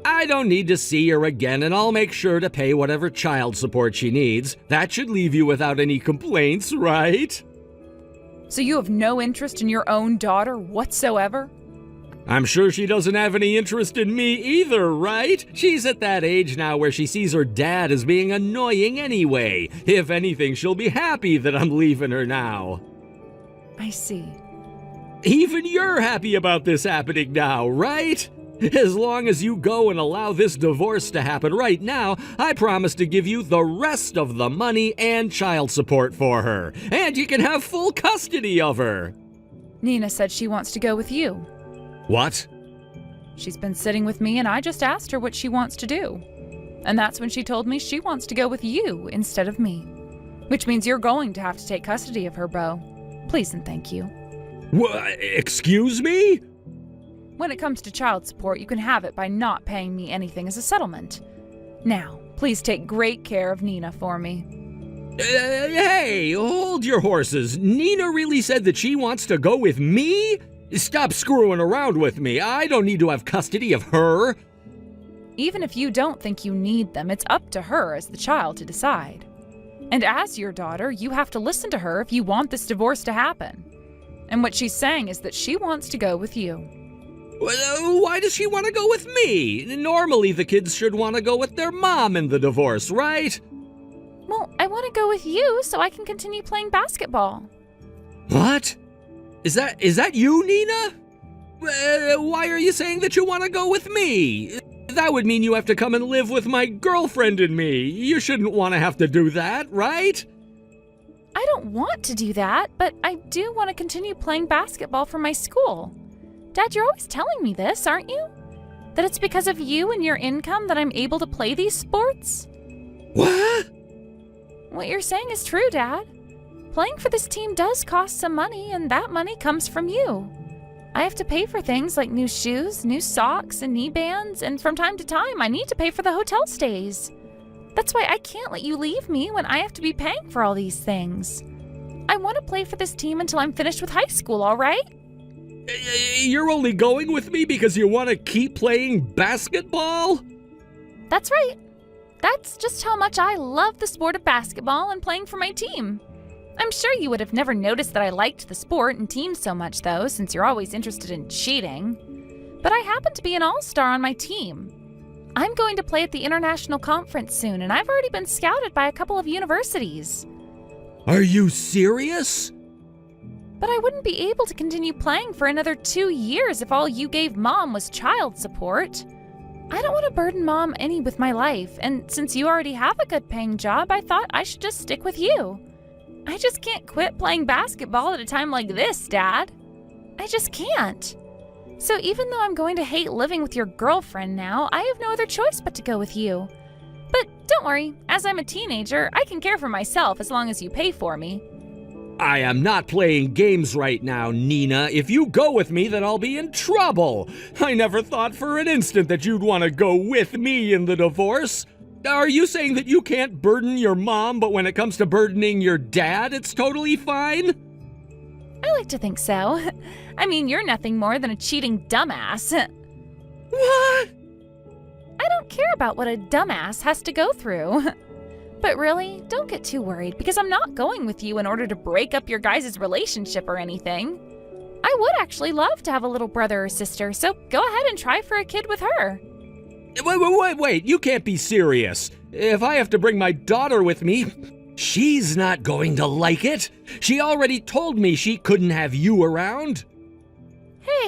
I don't need to see her again, and I'll make sure to pay whatever child support she needs. That should leave you without any complaints, right? So you have no interest in your own daughter whatsoever? I'm sure she doesn't have any interest in me either, right? She's at that age now where she sees her dad as being annoying anyway. If anything, she'll be happy that I'm leaving her now. I see. Even you're happy about this happening now, right? As long as you go and allow this divorce to happen right now, I promise to give you the rest of the money and child support for her. And you can have full custody of her. Nina said she wants to go with you. What? She's been sitting with me and I just asked her what she wants to do. And that's when she told me she wants to go with you instead of me. Which means you're going to have to take custody of her, Bo. Please and thank you. What? Excuse me? When it comes to child support, you can have it by not paying me anything as a settlement. Now, please take great care of Nina for me. Hey, hold your horses. Nina really said that she wants to go with me? Stop screwing around with me. I don't need to have custody of her. Even if you don't think you need them, it's up to her as the child to decide. And as your daughter, you have to listen to her if you want this divorce to happen. And what she's saying is that she wants to go with you. Why does she want to go with me? Normally the kids should want to go with their mom in the divorce, right? Well, I want to go with you so I can continue playing basketball. What? Is that you, Nina? Why are you saying that you want to go with me? That would mean you have to come and live with my girlfriend and me. You shouldn't want to have to do that, right? I don't want to do that, but I do want to continue playing basketball for my school. Dad, you're always telling me this, aren't you? That it's because of you and your income that I'm able to play these sports? What? What you're saying is true, Dad. Playing for this team does cost some money, and that money comes from you. I have to pay for things like new shoes, new socks, and knee bands, and from time to time, I need to pay for the hotel stays. That's why I can't let you leave me when I have to be paying for all these things. I want to play for this team until I'm finished with high school, all right? You're only going with me because you want to keep playing basketball? That's right. That's just how much I love the sport of basketball and playing for my team. I'm sure you would have never noticed that I liked the sport and team so much, though, since you're always interested in cheating. But I happen to be an all-star on my team. I'm going to play at the international conference soon, and I've already been scouted by a couple of universities. Are you serious? But I wouldn't be able to continue playing for another 2 years if all you gave Mom was child support. I don't want to burden Mom any with my life, and since you already have a good paying job, I thought I should just stick with you. I just can't quit playing basketball at a time like this, Dad. I just can't. So even though I'm going to hate living with your girlfriend now, I have no other choice but to go with you. But don't worry, as I'm a teenager, I can care for myself as long as you pay for me. I am not playing games right now, Nina. If you go with me, then I'll be in trouble. I never thought for an instant that you'd want to go with me in the divorce. Are you saying that you can't burden your mom, but when it comes to burdening your dad, it's totally fine? I like to think so. I mean, you're nothing more than a cheating dumbass. What? I don't care about what a dumbass has to go through. But really, don't get too worried, because I'm not going with you in order to break up your guys' relationship or anything. I would actually love to have a little brother or sister, so go ahead and try for a kid with her. Wait, you can't be serious. If I have to bring my daughter with me, she's not going to like it. She already told me she couldn't have you around.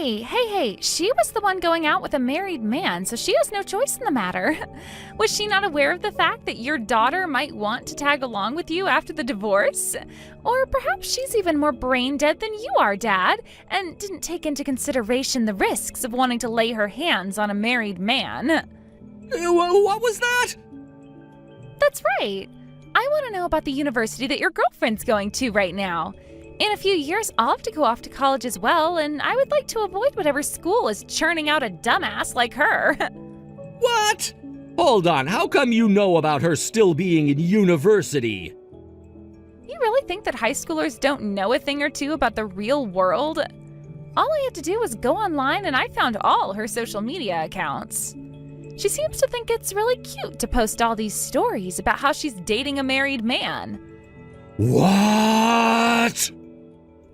Hey, she was the one going out with a married man, so she has no choice in the matter. Was she not aware of the fact that your daughter might want to tag along with you after the divorce? Or perhaps she's even more brain dead than you are, Dad, and didn't take into consideration the risks of wanting to lay her hands on a married man. What was that? That's right. I want to know about the university that your girlfriend's going to right now. In a few years, I'll have to go off to college as well, and I would like to avoid whatever school is churning out a dumbass like her. What? Hold on, how come you know about her still being in university? You really think that high schoolers don't know a thing or two about the real world? All I had to do was go online and I found all her social media accounts. She seems to think it's really cute to post all these stories about how she's dating a married man. What?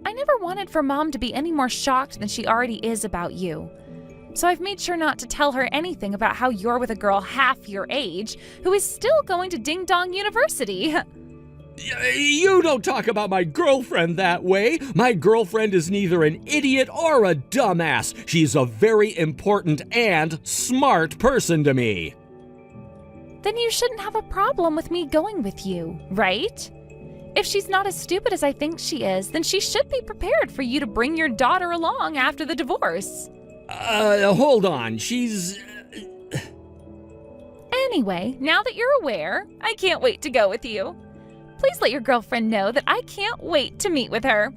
I never wanted for Mom to be any more shocked than she already is about you. So I've made sure not to tell her anything about how you're with a girl half your age who is still going to Ding Dong University. You don't talk about my girlfriend that way. My girlfriend is neither an idiot or a dumbass. She's a very important and smart person to me. Then you shouldn't have a problem with me going with you, right? If she's not as stupid as I think she is, then she should be prepared for you to bring your daughter along after the divorce. Hold on, she's... Anyway, now that you're aware, I can't wait to go with you. Please let your girlfriend know that I can't wait to meet with her.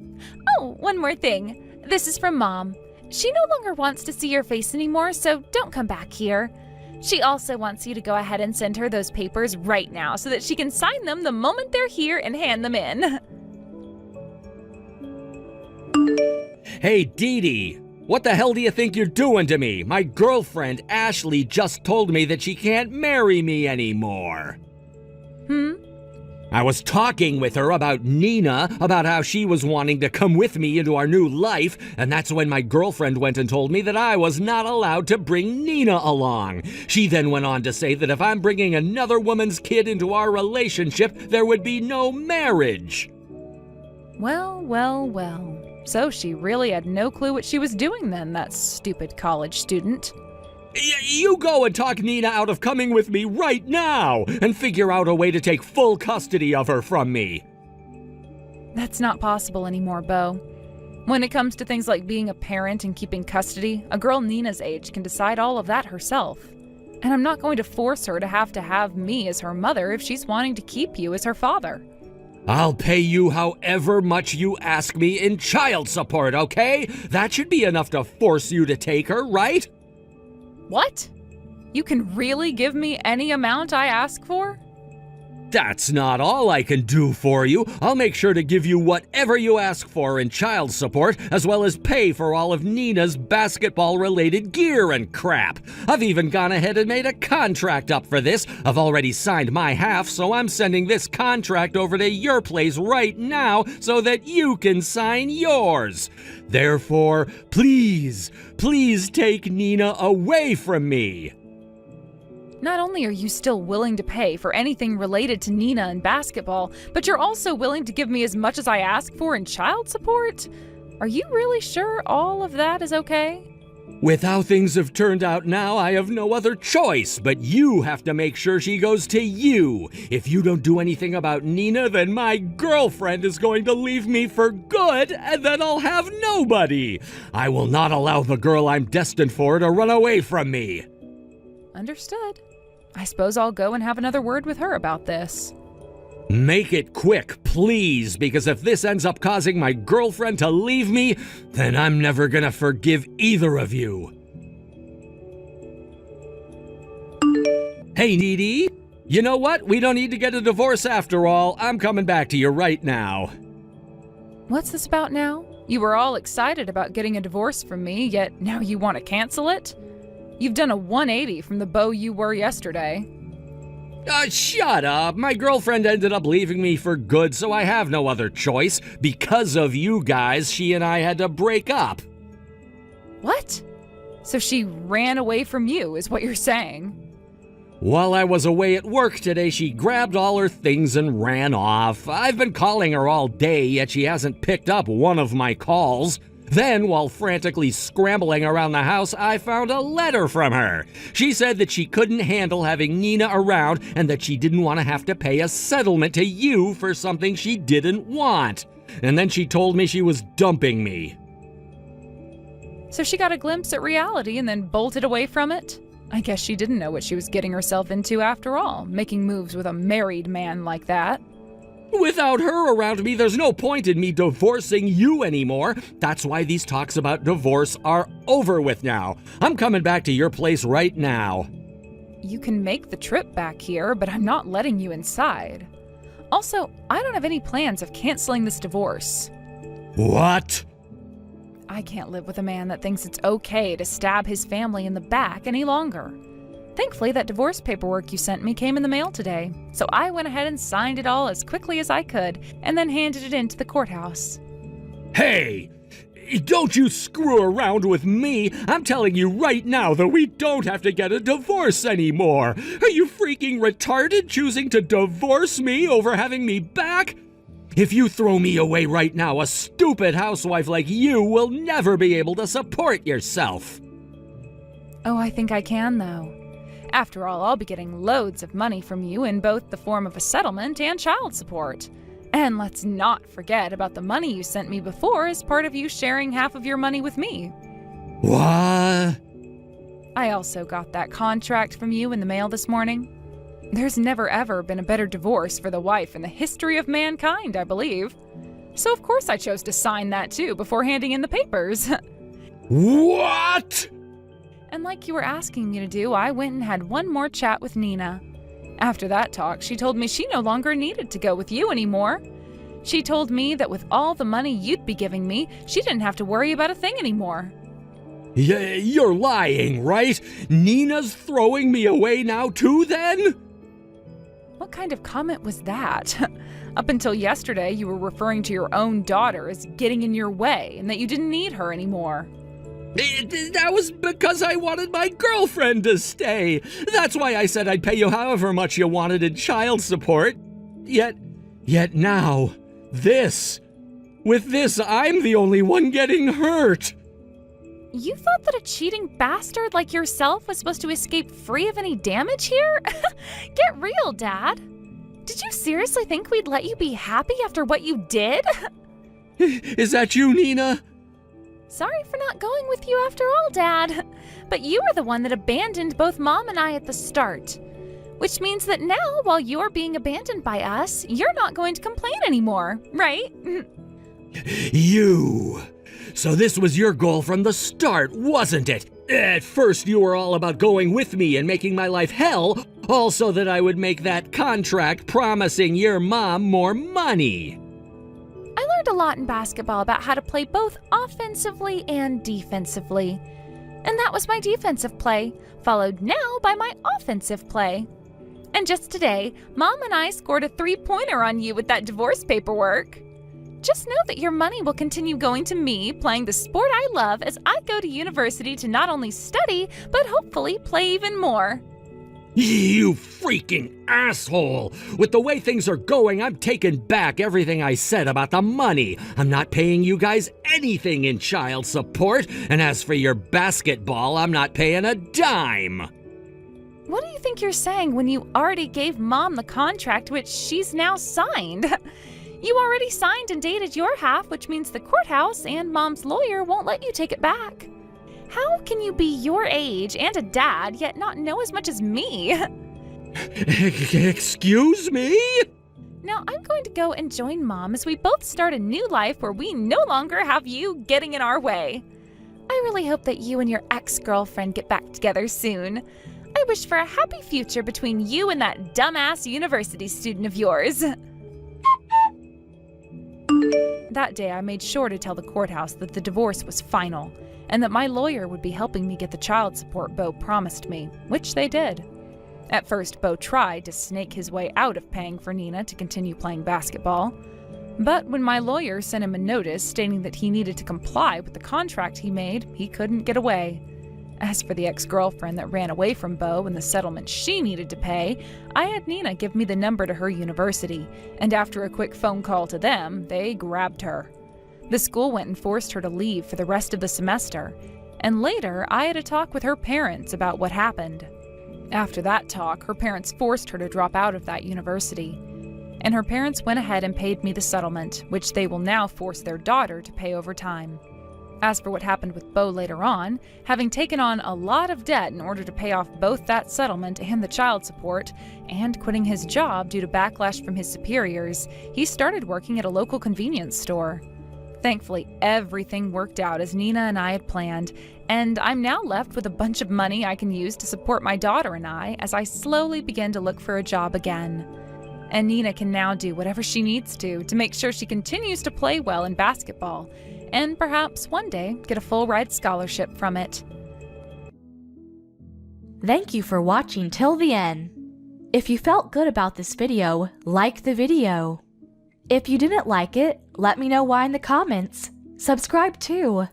Oh, one more thing. This is from Mom. She no longer wants to see your face anymore, so don't come back here. She also wants you to go ahead and send her those papers right now so that she can sign them the moment they're here and hand them in. Hey, Dee Dee, what the hell do you think you're doing to me? My girlfriend, Ashley, just told me that she can't marry me anymore. I was talking with her about Nina, about how she was wanting to come with me into our new life, and that's when my girlfriend went and told me that I was not allowed to bring Nina along. She then went on to say that if I'm bringing another woman's kid into our relationship, there would be no marriage. Well. So she really had no clue what she was doing then, that stupid college student. You go and talk Nina out of coming with me right now and figure out a way to take full custody of her from me. That's not possible anymore, Bo. When it comes to things like being a parent and keeping custody, a girl Nina's age can decide all of that herself. And I'm not going to force her to have me as her mother if she's wanting to keep you as her father. I'll pay you however much you ask me in child support, okay? That should be enough to force you to take her, right? What? You can really give me any amount I ask for? That's not all I can do for you. I'll make sure to give you whatever you ask for in child support, as well as pay for all of Nina's basketball-related gear and crap. I've even gone ahead and made a contract up for this. I've already signed my half, so I'm sending this contract over to your place right now so that you can sign yours. Therefore, please take Nina away from me. Not only are you still willing to pay for anything related to Nina and basketball, but you're also willing to give me as much as I ask for in child support? Are you really sure all of that is okay? With how things have turned out now, I have no other choice, but you have to make sure she goes to you. If you don't do anything about Nina, then my girlfriend is going to leave me for good, and then I'll have nobody. I will not allow the girl I'm destined for to run away from me. Understood. I suppose I'll go and have another word with her about this. Make it quick, please, because if this ends up causing my girlfriend to leave me, then I'm never gonna forgive either of you. Hey, Needy. You know what? We don't need to get a divorce after all. I'm coming back to you right now. What's this about now? You were all excited about getting a divorce from me, yet now you want to cancel it? You've done a 180 from the beau you were yesterday. Shut up. My girlfriend ended up leaving me for good, so I have no other choice. Because of you guys, she and I had to break up. What? So she ran away from you, is what you're saying? While I was away at work today, she grabbed all her things and ran off. I've been calling her all day, yet she hasn't picked up one of my calls. Then, while frantically scrambling around the house, I found a letter from her. She said that she couldn't handle having Nina around and that she didn't want to have to pay a settlement to you for something she didn't want. And then she told me she was dumping me. So she got a glimpse at reality and then bolted away from it? I guess she didn't know what she was getting herself into after all, making moves with a married man like that. Without her around me, there's no point in me divorcing you anymore. That's why these talks about divorce are over with now. I'm coming back to your place right now. You can make the trip back here, but I'm not letting you inside. Also, I don't have any plans of canceling this divorce. What? I can't live with a man that thinks it's okay to stab his family in the back any longer. Thankfully, that divorce paperwork you sent me came in the mail today, so I went ahead and signed it all as quickly as I could, and then handed it in to the courthouse. Hey! Don't you screw around with me! I'm telling you right now that we don't have to get a divorce anymore! Are you freaking retarded choosing to divorce me over having me back? If you throw me away right now, a stupid housewife like you will never be able to support yourself! Oh, I think I can, though. After all, I'll be getting loads of money from you in both the form of a settlement and child support. And let's not forget about the money you sent me before as part of you sharing half of your money with me. What? I also got that contract from you in the mail this morning. There's never ever been a better divorce for the wife in the history of mankind, I believe. So of course I chose to sign that too before handing in the papers. What? And like you were asking me to do, I went and had one more chat with Nina. After that talk, she told me she no longer needed to go with you anymore. She told me that with all the money you'd be giving me, she didn't have to worry about a thing anymore. You're lying, right? Nina's throwing me away now too, then? What kind of comment was that? Up until yesterday, you were referring to your own daughter as getting in your way and that you didn't need her anymore. That was because I wanted my girlfriend to stay. That's why I said I'd pay you however much you wanted in child support. Yet now, with this, I'm the only one getting hurt. You thought that a cheating bastard like yourself was supposed to escape free of any damage here? Get real, Dad. Did you seriously think we'd let you be happy after what you did? Is that you, Nina? Sorry for not going with you after all, Dad. But you were the one that abandoned both Mom and I at the start. Which means that now, while you're being abandoned by us, you're not going to complain anymore, right? You. So this was your goal from the start, wasn't it? At first you were all about going with me and making my life hell, all so that I would make that contract promising your mom more money. I learned a lot in basketball about how to play both offensively and defensively. And that was my defensive play, followed now by my offensive play. And just today, Mom and I scored a 3-pointer on you with that divorce paperwork. Just know that your money will continue going to me, playing the sport I love as I go to university to not only study, but hopefully play even more. You freaking asshole! With the way things are going, I'm taking back everything I said about the money. I'm not paying you guys anything in child support, and as for your basketball, I'm not paying a dime. What do you think you're saying when you already gave Mom the contract which she's now signed? You already signed and dated your half, which means the courthouse and Mom's lawyer won't let you take it back. How can you be your age and a dad, yet not know as much as me? Excuse me? Now I'm going to go and join Mom as we both start a new life where we no longer have you getting in our way. I really hope that you and your ex-girlfriend get back together soon. I wish for a happy future between you and that dumbass university student of yours. That day, I made sure to tell the courthouse that the divorce was final, and that my lawyer would be helping me get the child support Bo promised me, which they did. At first, Bo tried to snake his way out of paying for Nina to continue playing basketball. But when my lawyer sent him a notice stating that he needed to comply with the contract he made, he couldn't get away. As for the ex-girlfriend that ran away from Bo and the settlement she needed to pay, I had Nina give me the number to her university, and after a quick phone call to them, they grabbed her. The school went and forced her to leave for the rest of the semester, and later I had a talk with her parents about what happened. After that talk, her parents forced her to drop out of that university, and her parents went ahead and paid me the settlement, which they will now force their daughter to pay over time. As for what happened with Bo later on, having taken on a lot of debt in order to pay off both that settlement and the child support, and quitting his job due to backlash from his superiors, he started working at a local convenience store. Thankfully, everything worked out as Nina and I had planned, and I'm now left with a bunch of money I can use to support my daughter and I as I slowly begin to look for a job again. And Nina can now do whatever she needs to make sure she continues to play well in basketball, and perhaps one day get a full-ride scholarship from it. Thank you for watching till the end. If you felt good about this video, like the video. If you didn't like it, let me know why in the comments. Subscribe too.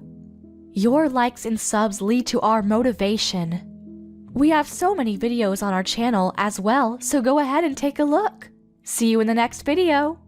Your likes and subs lead to our motivation. We have so many videos on our channel as well, so go ahead and take a look. See you in the next video.